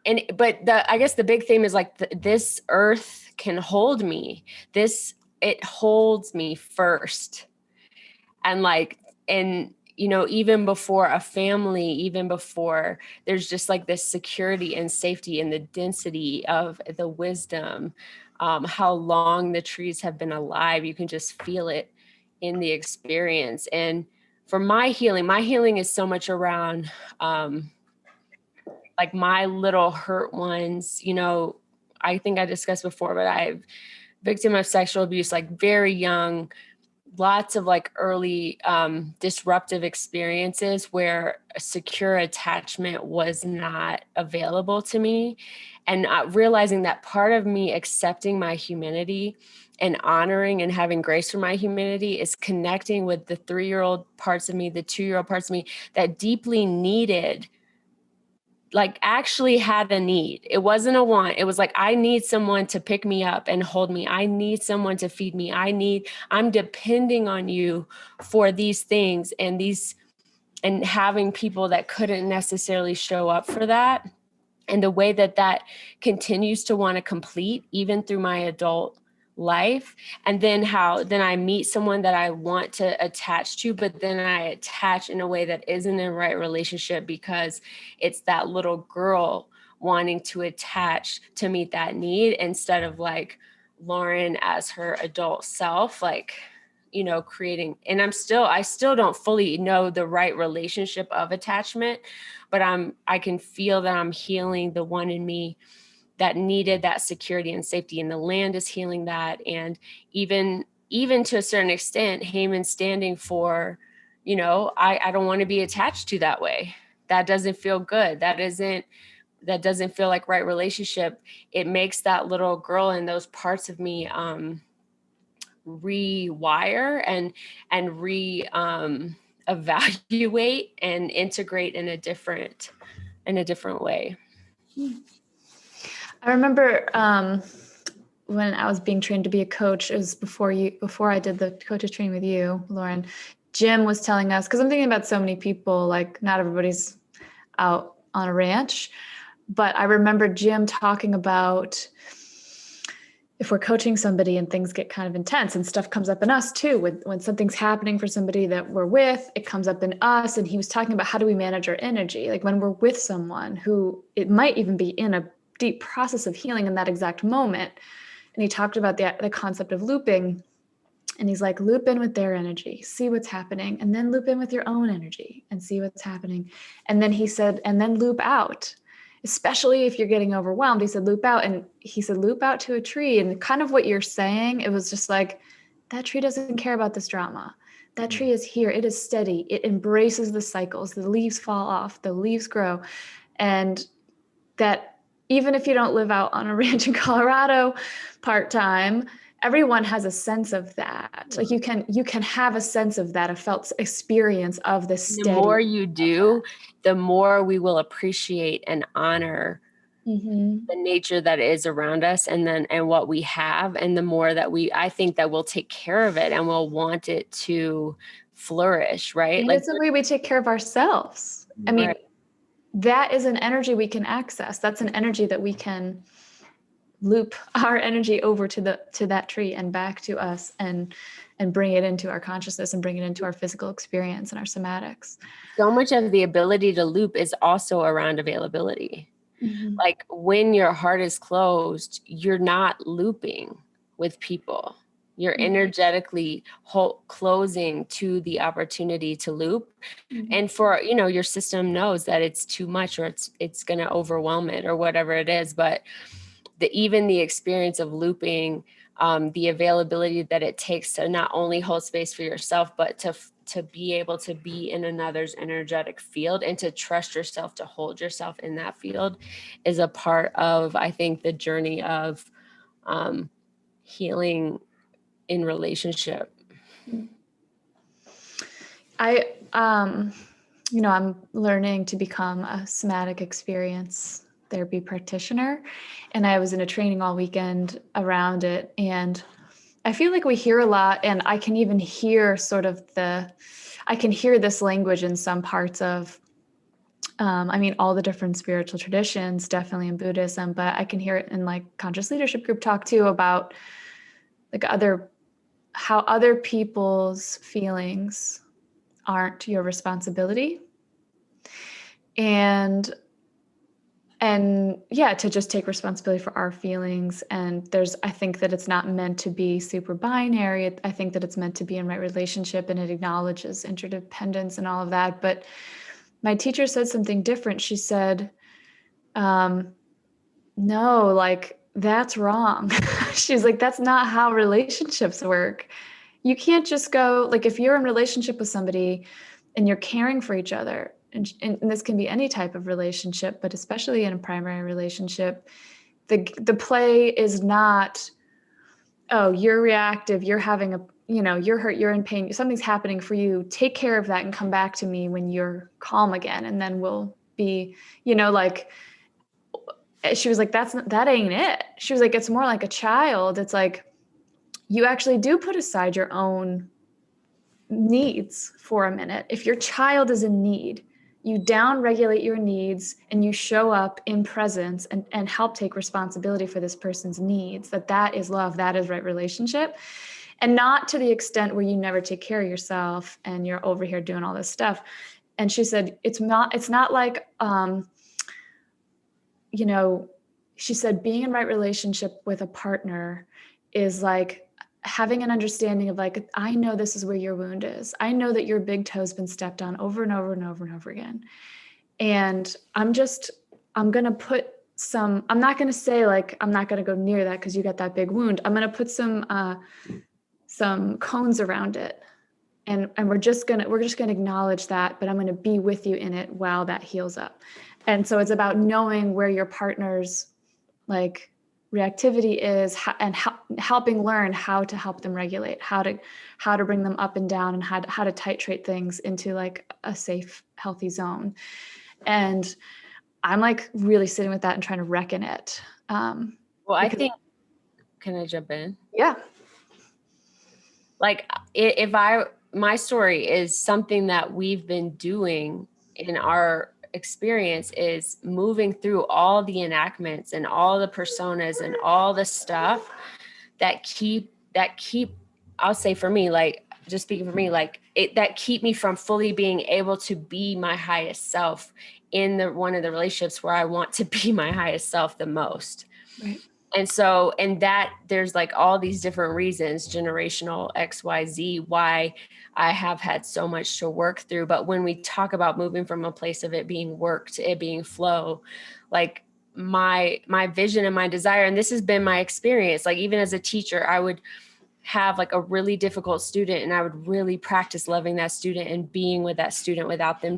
I guess the big theme is like this earth can hold me. It holds me first. And even before a family, even before there's just like this security and safety and the density of the wisdom, how long the trees have been alive, you can just feel it in the experience. And for my healing is so much around, like my little hurt ones, I think I discussed before, but I've victim of sexual abuse, like very young, lots of like early disruptive experiences where a secure attachment was not available to me. And realizing that part of me accepting my humanity and honoring and having grace for my humanity is connecting with the 3-year-old parts of me, the 2-year-old parts of me that deeply needed, like actually had a need. It wasn't a want. It was like, I need someone to pick me up and hold me. I need someone to feed me. I'm depending on you for these things and having people that couldn't necessarily show up for that. And the way that continues to want to complete even through my adult life. And then I meet someone that I want to attach to, but then I attach in a way that isn't a right relationship because it's that little girl wanting to attach to meet that need instead of like Lauryn as her adult self, like, creating. And I still don't fully know the right relationship of attachment, but I can feel that I'm healing the one in me that needed that security and safety, and the land is healing that. And even to a certain extent, Haman standing for, I don't want to be attached to that way. That doesn't feel good. That doesn't feel like right relationship. It makes that little girl and those parts of me rewire and evaluate and integrate in a different way. I remember when I was being trained to be a coach, it was before I did the coaches training with you, Lauryn. Jim was telling us, because I'm thinking about so many people, like not everybody's out on a ranch, but I remember Jim talking about if we're coaching somebody and things get kind of intense and stuff comes up in us too, when something's happening for somebody that we're with, it comes up in us. And he was talking about how do we manage our energy? Like when we're with someone who it might even be in a deep process of healing in that exact moment. And he talked about the concept of looping. And he's like, loop in with their energy, see what's happening, and then loop in with your own energy and see what's happening. And then he said, and then loop out, especially if you're getting overwhelmed. He said, loop out. And he said, loop out to a tree. And kind of what you're saying, it was just like, that tree doesn't care about this drama. That tree is here. It is steady. It embraces the cycles. The leaves fall off, the leaves grow. And that even if you don't live out on a ranch in Colorado part-time, everyone has a sense of that. Like you can have a sense of that, a felt experience of this steady. The more you do, the more we will appreciate and honor the nature that is around us and what we have. And the more that I think that we'll take care of it and we'll want it to flourish, right? And like it's the way we take care of ourselves. I mean, right. That is an energy we can access. That's an energy that we can loop our energy over to that tree and back to us and bring it into our consciousness and bring it into our physical experience and our somatics. So much of the ability to loop is also around availability. Mm-hmm. Like when your heart is closed, you're not looping with people. You're energetically closing to the opportunity to loop. Mm-hmm. And for, your system knows that it's too much or it's going to overwhelm it or whatever it is. But even the experience of looping, the availability that it takes to not only hold space for yourself, but to be able to be in another's energetic field and to trust yourself to hold yourself in that field is a part of, I think, the journey of healing in relationship. I'm learning to become a somatic experience therapy practitioner, and I was in a training all weekend around it, and I feel like we hear a lot, and I can even hear I can hear this language in some parts of all the different spiritual traditions, definitely in Buddhism, but I can hear it in like conscious leadership group talk too about like how other people's feelings aren't your responsibility. And to just take responsibility for our feelings. And I think that it's not meant to be super binary. I think that it's meant to be in right relationship, and it acknowledges interdependence and all of that. But my teacher said something different. She said, no, like that's wrong. She's like, that's not how relationships work. You can't just go, like, if you're in relationship with somebody and you're caring for each other, and this can be any type of relationship, but especially in a primary relationship, the play is not, oh, you're reactive, you're having a, you're hurt, you're in pain, something's happening for you, take care of that and come back to me when you're calm again, and then we'll be, like, she was like, that ain't it. She was like, it's more like a child. It's like, you actually do put aside your own needs for a minute. If your child is in need, you down-regulate your needs and you show up in presence and help take responsibility for this person's needs. That is love. That is right relationship. And not to the extent where you never take care of yourself and you're over here doing all this stuff. And she said, it's not like, she said, being in right relationship with a partner is like having an understanding of, like, I know this is where your wound is. I know that your big toe's been stepped on over and over and over and over again. And I'm going to put I'm not going to say, like, I'm not going to go near that because you got that big wound. I'm going to put some cones around it. And we're just going to acknowledge that, but I'm going to be with you in it while that heals up. And so it's about knowing where your partner's, like, reactivity is, and helping learn how to help them regulate, how to bring them up and down, and how to titrate things into, like, a safe, healthy zone. And I'm, like, really sitting with that and trying to reckon it. Well, I think, can I jump in? Yeah. Like, my story is something that we've been doing in our experience, is moving through all the enactments and all the personas and all the stuff that keep, I'll say for me, like, just speaking for me, like, that keep me from fully being able to be my highest self in one of the relationships where I want to be my highest self the most. Right. And that there's, like, all these different reasons, generational XYZ, why I have had so much to work through. But when we talk about moving from a place of it being work to it being flow, like, my vision and my desire, and this has been my experience, like, even as a teacher, I would have, like, a really difficult student, and I would really practice loving that student and being with that student without them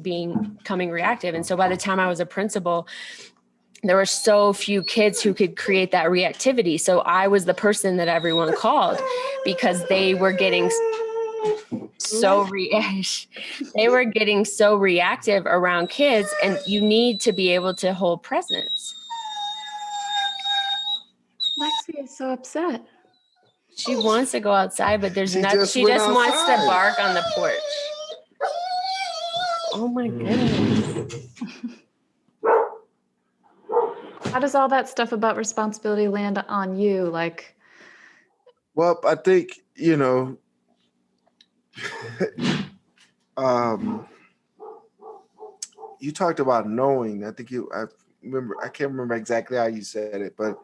becoming reactive. And so by the time I was a principal, there were so few kids who could create that reactivity. So I was the person that everyone called, because they were getting so reactive around kids, and you need to be able to hold presence. Lexi is so upset. She wants to go outside, but there's nothing. She just wants to bark on the porch. Oh my goodness. How does all that stuff about responsibility land on you? Like, well, I think, you talked about knowing. I can't remember exactly how you said it, but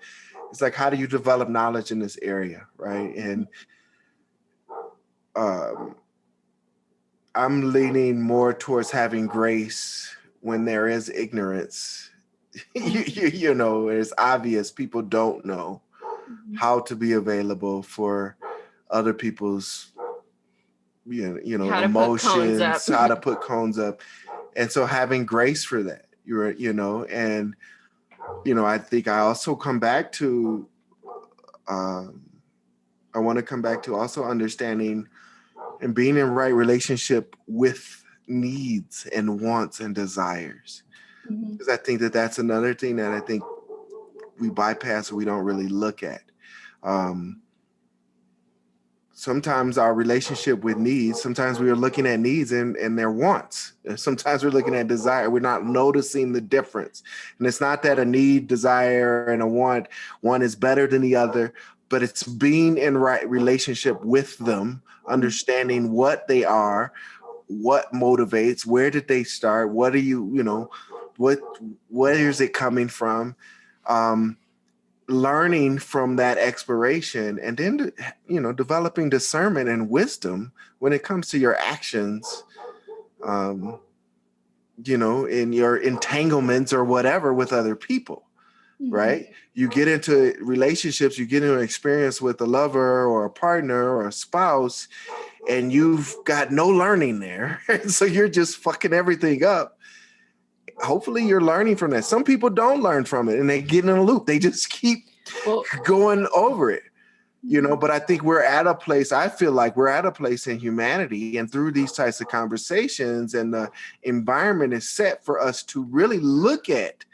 it's like, how do you develop knowledge in this area, right? And I'm leaning more towards having grace when there is ignorance. It's obvious people don't know how to be available for other people's, emotions, how to put cones up. And so having grace for that, and, I think I also come back to, I want to come back to also understanding and being in right relationship with needs and wants and desires. Because I think that's another thing that I think we bypass or we don't really look at. Sometimes our relationship with needs, sometimes we are looking at needs and their wants. And sometimes we're looking at desire. We're not noticing the difference. And it's not that a need, desire, and a want, one is better than the other, but it's being in right relationship with them, understanding what they are, what motivates, where did they start, what are you, where is it coming from? Learning from that exploration, and then, developing discernment and wisdom when it comes to your actions, in your entanglements or whatever with other people. right? You get into relationships, you get into an experience with a lover or a partner or a spouse, and you've got no learning there. So you're just fucking everything up. Hopefully you're learning from that. Some people don't learn from it and they get in a loop. They just keep going over it. But I think I feel like we're at a place in humanity, and through these types of conversations, and the environment is set for us to really look at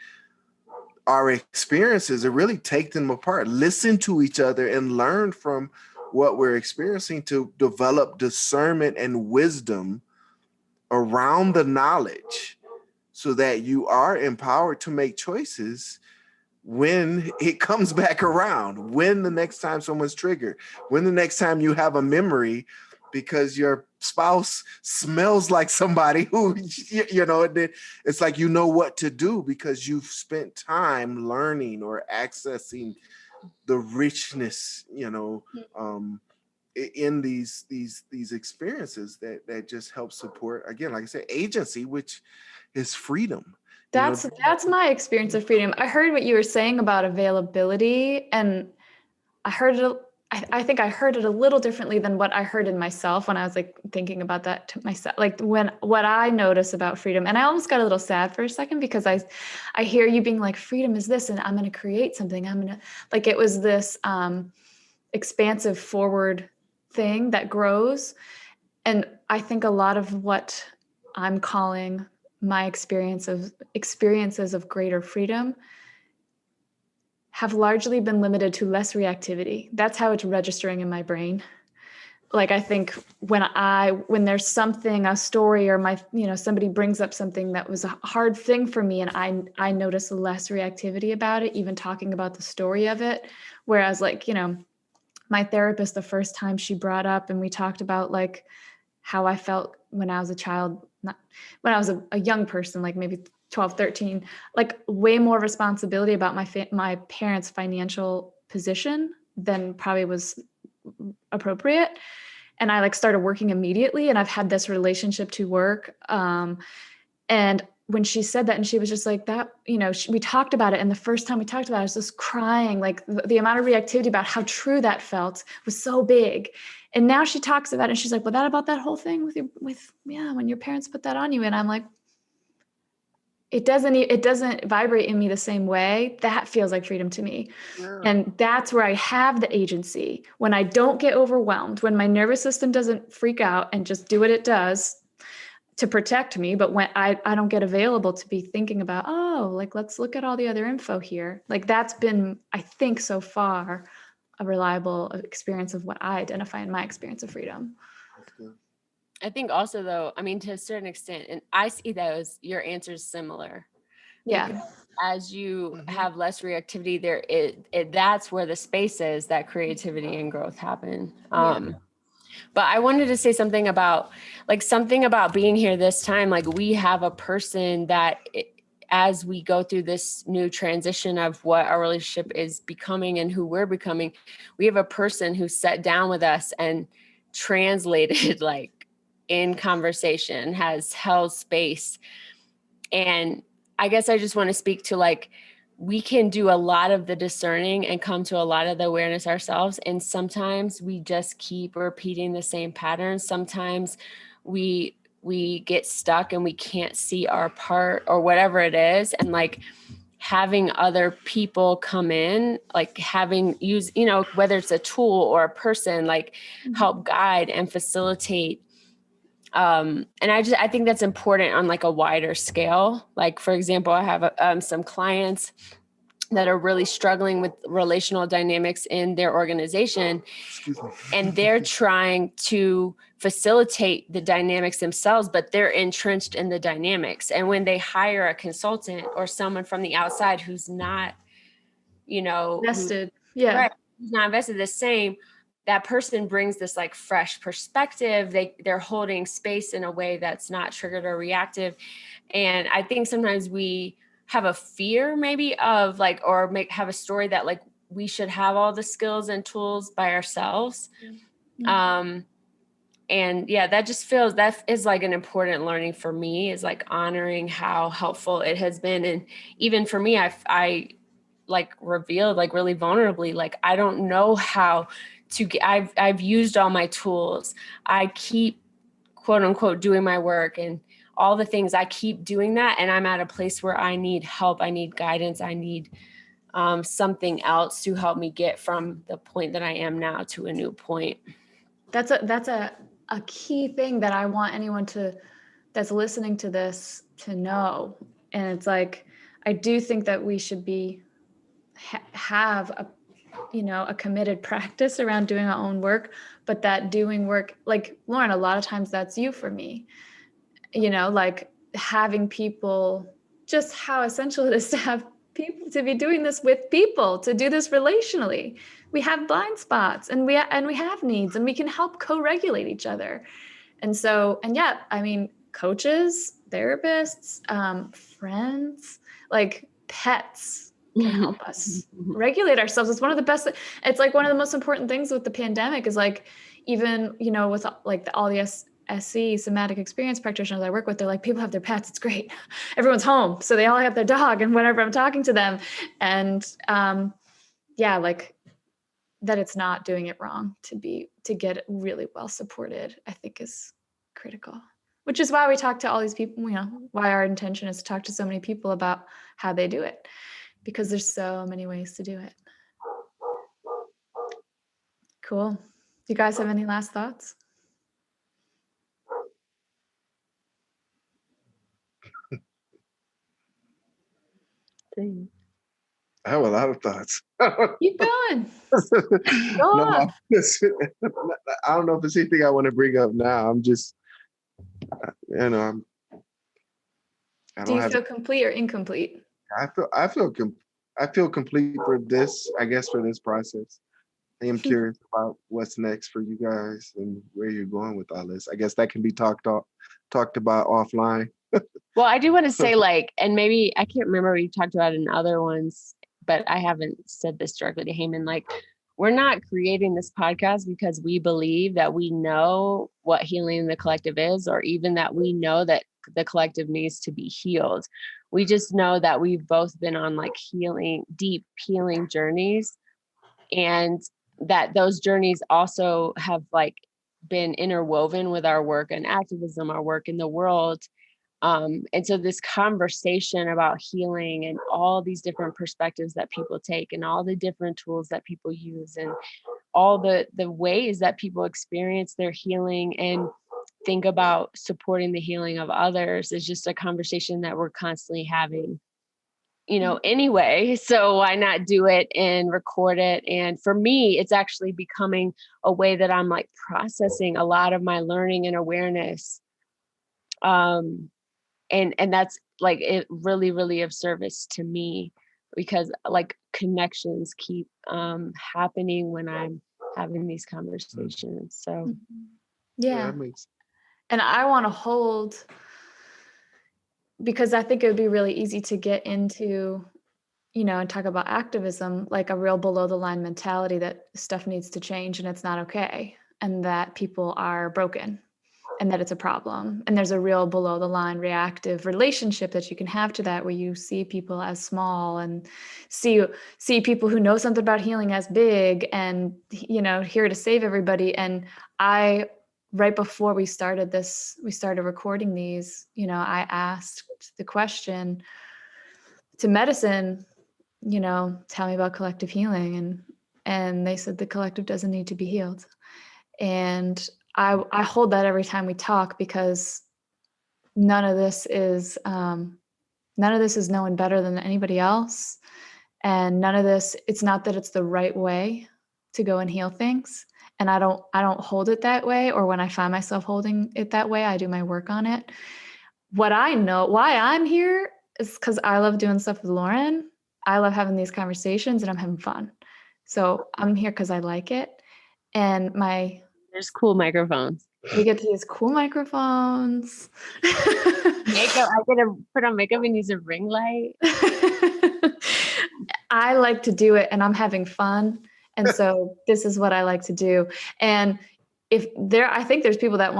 our experiences and really take them apart, listen to each other and learn from what we're experiencing to develop discernment and wisdom around the knowledge so that you are empowered to make choices when it comes back around, when the next time someone's triggered, when the next time you have a memory because your spouse smells like somebody who, it's like, what to do because you've spent time learning or accessing the richness, in these experiences that just help support, again, like I said, agency, which is freedom. That's my experience of freedom. I heard what you were saying about availability, and I heard it. I think I heard it a little differently than what I heard in myself when I was like thinking about that to myself. Like what I notice about freedom, and I almost got a little sad for a second because I hear you being like, freedom is this, and I'm going to create something. It was this expansive forward thing that grows. And I think a lot of what I'm calling my experiences of greater freedom have largely been limited to less reactivity. That's how it's registering in my brain. Like, I think when there's something, a story, or somebody brings up something that was a hard thing for me, and I notice less reactivity about it, even talking about the story of it. Whereas my therapist, the first time she brought up and we talked about like how I felt when I was a child, not when I was a young person, like maybe 12, 13, like way more responsibility about my parents' financial position than probably was appropriate. And I started working immediately, and I've had this relationship to work. And when she said that, and she was just like that, we talked about it. And the first time we talked about it, I was just crying, like the amount of reactivity about how true that felt was so big. And now she talks about it and she's like, well, about that whole thing when your parents put that on you. And I'm like, it doesn't vibrate in me the same way. That feels like freedom to me. Yeah. And that's where I have the agency, when I don't get overwhelmed, when my nervous system doesn't freak out and just do what it does to protect me. But when I don't get available to be thinking about, let's look at all the other info here. Like, that's been, I think so far, a reliable experience of what I identify in my experience of freedom. I think also, though, to a certain extent, and I see those, your answer's similar. Yeah. As you have less reactivity, that's where the space is that creativity and growth happen. But I wanted to say something about being here this time. Like, we have a person that, as we go through this new transition of what our relationship is becoming and who we're becoming, we have a person who sat down with us and translated in conversation, has held space. And I guess I just want to speak to we can do a lot of the discerning and come to a lot of the awareness ourselves. And sometimes we just keep repeating the same patterns. Sometimes we get stuck and we can't see our part or whatever it is. And having other people come in, whether it's a tool or a person, help guide and facilitate. And I think that's important on a wider scale. For example, I have some clients that are really struggling with relational dynamics in their organization. And they're trying to facilitate the dynamics themselves, but they're entrenched in the dynamics. And when they hire a consultant or someone from the outside who's not, invested, who's not invested the same, that person brings this fresh perspective. They're holding space in a way that's not triggered or reactive. And I think sometimes we have a fear maybe of have a story that we should have all the skills and tools by ourselves. Mm-hmm. And yeah, that is an important learning for me, is honoring how helpful it has been. And even for me, I like revealed, like really vulnerably, like, I don't know how to get, I've used all my tools. I keep quote unquote doing my work and all the things. I keep doing that. And I'm at a place where I need help. I need guidance. I need something else to help me get from the point that I am now to a new point. That's a key thing that I want anyone that's listening to this to know. And it's like, I do think that we should have a committed practice around doing our own work, but that doing work, like Lauryn, a lot of times that's you for me, like having people, just how essential it is to have people, to be doing this with people, to do this relationally. We have blind spots and we have needs, and we can help co-regulate each other. And yeah, I mean, coaches, therapists, friends, like pets can help us regulate ourselves. It's one of the best. It's like one of the most important things with the pandemic is like, even, with like all the SC somatic experience practitioners I work with, they're like, people have their pets. It's great. Everyone's home. So they all have their dog. And whenever I'm talking to them, and yeah, like that, it's not doing it wrong to get really well supported, I think is critical, which is why we talk to all these people, why our intention is to talk to so many people about how they do it, because there's so many ways to do it. Cool. Do you guys have any last thoughts? I have a lot of thoughts. Keep going. No, I don't know if there's anything I want to bring up now. I'm just, I don't Do you feel complete or incomplete? I feel complete for this, I guess, for this process. I am curious about what's next for you guys and where you're going with all this. I guess that can be talked about offline. Well, I do want to say, like, and maybe I can't remember what you talked about in other ones, but I haven't said this directly to Haman. Like, we're not creating this podcast because we believe that we know what healing in the collective is, or even that we know that the collective needs to be healed. We just know that we've both been on like deep healing journeys, and that those journeys also have like been interwoven with our work and activism, our work in the world. And so this conversation about healing and all these different perspectives that people take and all the different tools that people use and all the ways that people experience their healing and think about supporting the healing of others is just a conversation that we're constantly having, anyway. So why not do it and record it? And for me, it's actually becoming a way that I'm like processing a lot of my learning and awareness. And that's like, it really, really of service to me, because like connections keep happening when I'm having these conversations. So yeah. And I want to hold, because I think it would be really easy to get into, and talk about activism, like a real below the line mentality that stuff needs to change and it's not okay, and that people are broken, and that it's a problem. And there's a real below the line reactive relationship that you can have to that, where you see people as small and see people who know something about healing as big and, here to save everybody. And right before we started recording these, I asked the question to medicine, tell me about collective healing. And they said the collective doesn't need to be healed. And I hold that every time we talk, because none of this is known better than anybody else. And none of this, it's not that it's the right way to go and heal things. And I don't hold it that way, or when I find myself holding it that way, I do my work on it. What I know, why I'm here, is because I love doing stuff with Lauryn. I love having these conversations and I'm having fun. So I'm here because I like it. And there's cool microphones. We get to use cool microphones. Makeup. I get to put on makeup and use a ring light. I like to do it and I'm having fun. And so this is what I like to do. And I think there's people that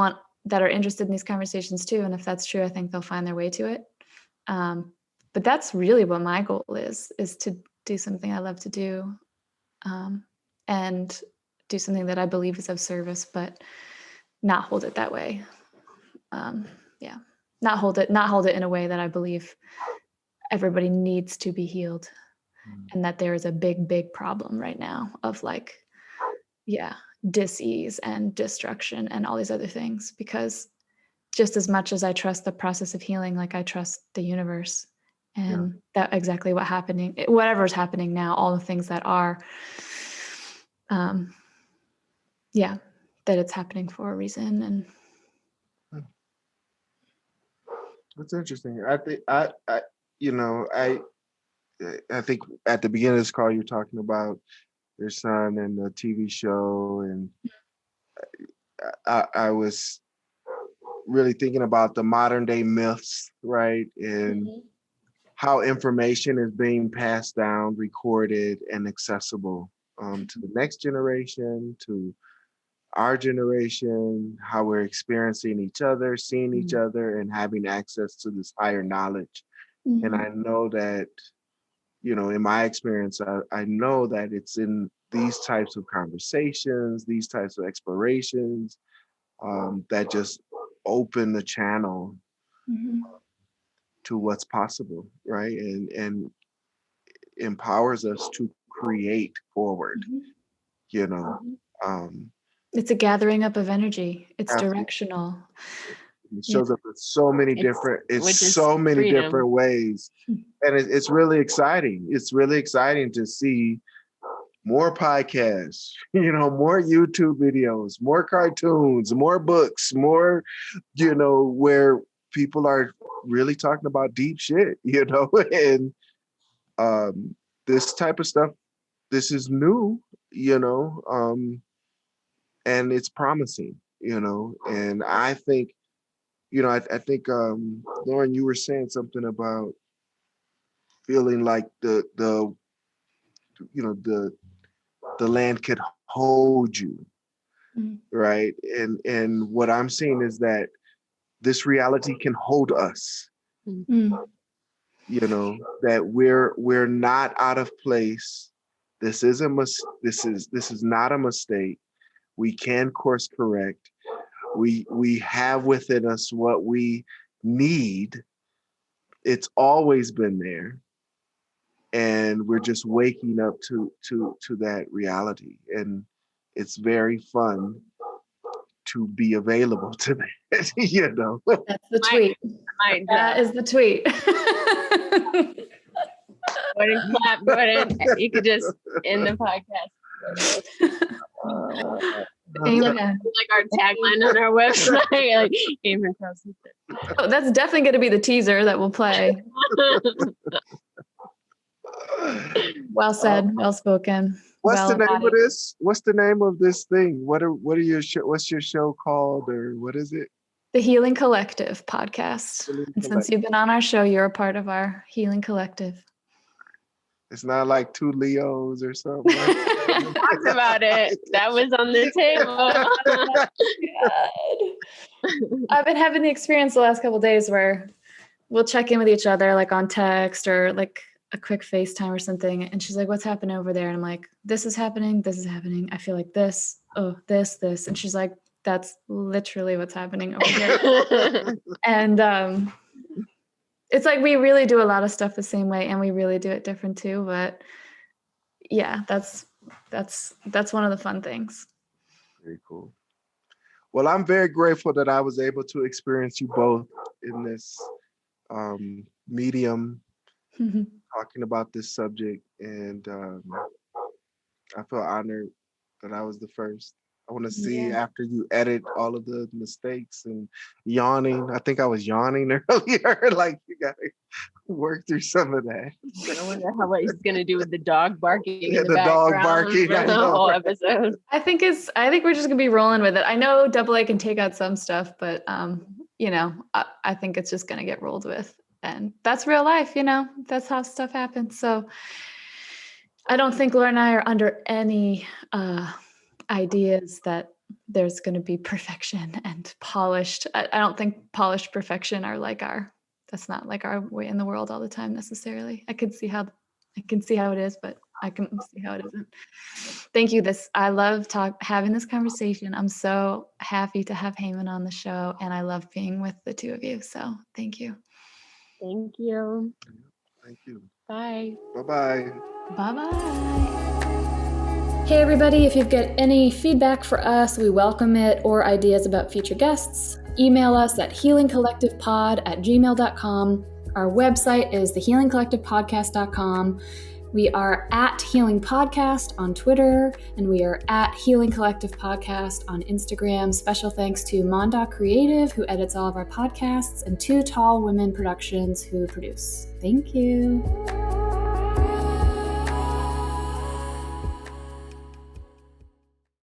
are interested in these conversations too. And if that's true, I think they'll find their way to it. But that's really what my goal is do something I love to do, and do something that I believe is of service, but not hold it that way. Yeah, not hold it in a way that I believe everybody needs to be healed, and that there is a big problem right now of like, dis-ease and destruction and all these other things. Because just as much as I trust the process of healing, like I trust the universe, and that exactly whatever's happening now, all the things that are, that it's happening for a reason. And That's interesting. I think I think at the beginning of this call you're talking about your son and the TV show, and I was really thinking about the modern day myths, right? And how information is being passed down, recorded, and accessible to the next generation, to our generation, how we're experiencing each other, seeing each other, and having access to this higher knowledge. And I know that, in my experience, I know that it's in these types of conversations, these types of explorations, that just open the channel to what's possible, right? And empowers us to create forward, it's a gathering up of energy. It's Absolutely. directional. It shows up in so many different freedom. ways. And it's really exciting. It's really exciting to see more podcasts, more YouTube videos, more cartoons, more books, more, where people are really talking about deep shit, and this type of stuff, this is new, and it's promising, and I think, I think, Lauren, you were saying something about feeling like the land could hold you, right? And what I'm seeing is that this reality can hold us, that we're not out of place. This is not a mistake. We can course correct. We have within us what we need. It's always been there, and we're just waking up to that reality. And it's very fun to be available to that. That's the tweet. That is the tweet. Go ahead and clap. Go ahead. You could just end the podcast. Amen. Like our tagline on our website. Like, Amen. Oh, that's definitely going to be the teaser that we'll play. Well said. Well spoken. What's the name of this? What's the name of this thing? What's your show called, or what is it? The Healing Collective podcast. And since you've been on our show, you're a part of our Healing Collective. It's not like two Leos or something. We talked about it. That was on the table. I've been having the experience the last couple of days where we'll check in with each other, like on text or like a quick FaceTime or something. And she's like, what's happening over there? And I'm like, this is happening. This is happening. I feel like this. Oh, this. And she's like, that's literally what's happening over here. And it's like we really do a lot of stuff the same way, and we really do it different too. But yeah, that's one of the fun things. Very cool. Well, I'm very grateful that I was able to experience you both in this medium, talking about this subject, and I feel honored that I was the first. I want to see after you edit all of the mistakes and yawning. I think I was yawning earlier. Like, you got to work through some of that. I wonder what he's gonna do with the dog barking in the dog background barking for the whole episode. I think we're just gonna be rolling with it. I know Double A can take out some stuff, but I think it's just gonna get rolled with, and that's real life. That's how stuff happens. So I don't think Laura and I are under any ideas that there's going to be perfection and polished. I don't think polished perfection are that's not like our way in the world all the time necessarily. I could see how I can see how it is, but I can see how it isn't. Thank you. I love having this conversation. I'm so happy to have Haman on the show, and I love being with the two of you. So thank you. Thank you. Thank you. Bye. Bye-bye. Bye-bye. Hey everybody, if you've got any feedback for us, we welcome it, or ideas about future guests, email us at healingcollectivepod@gmail.com. Our website is thehealingcollectivepodcast.com. We are at Healing Podcast on Twitter, and we are at Healing Collective Podcast on Instagram. Special thanks to Monda Creative, who edits all of our podcasts, and Two Tall Women Productions, who produce. Thank you.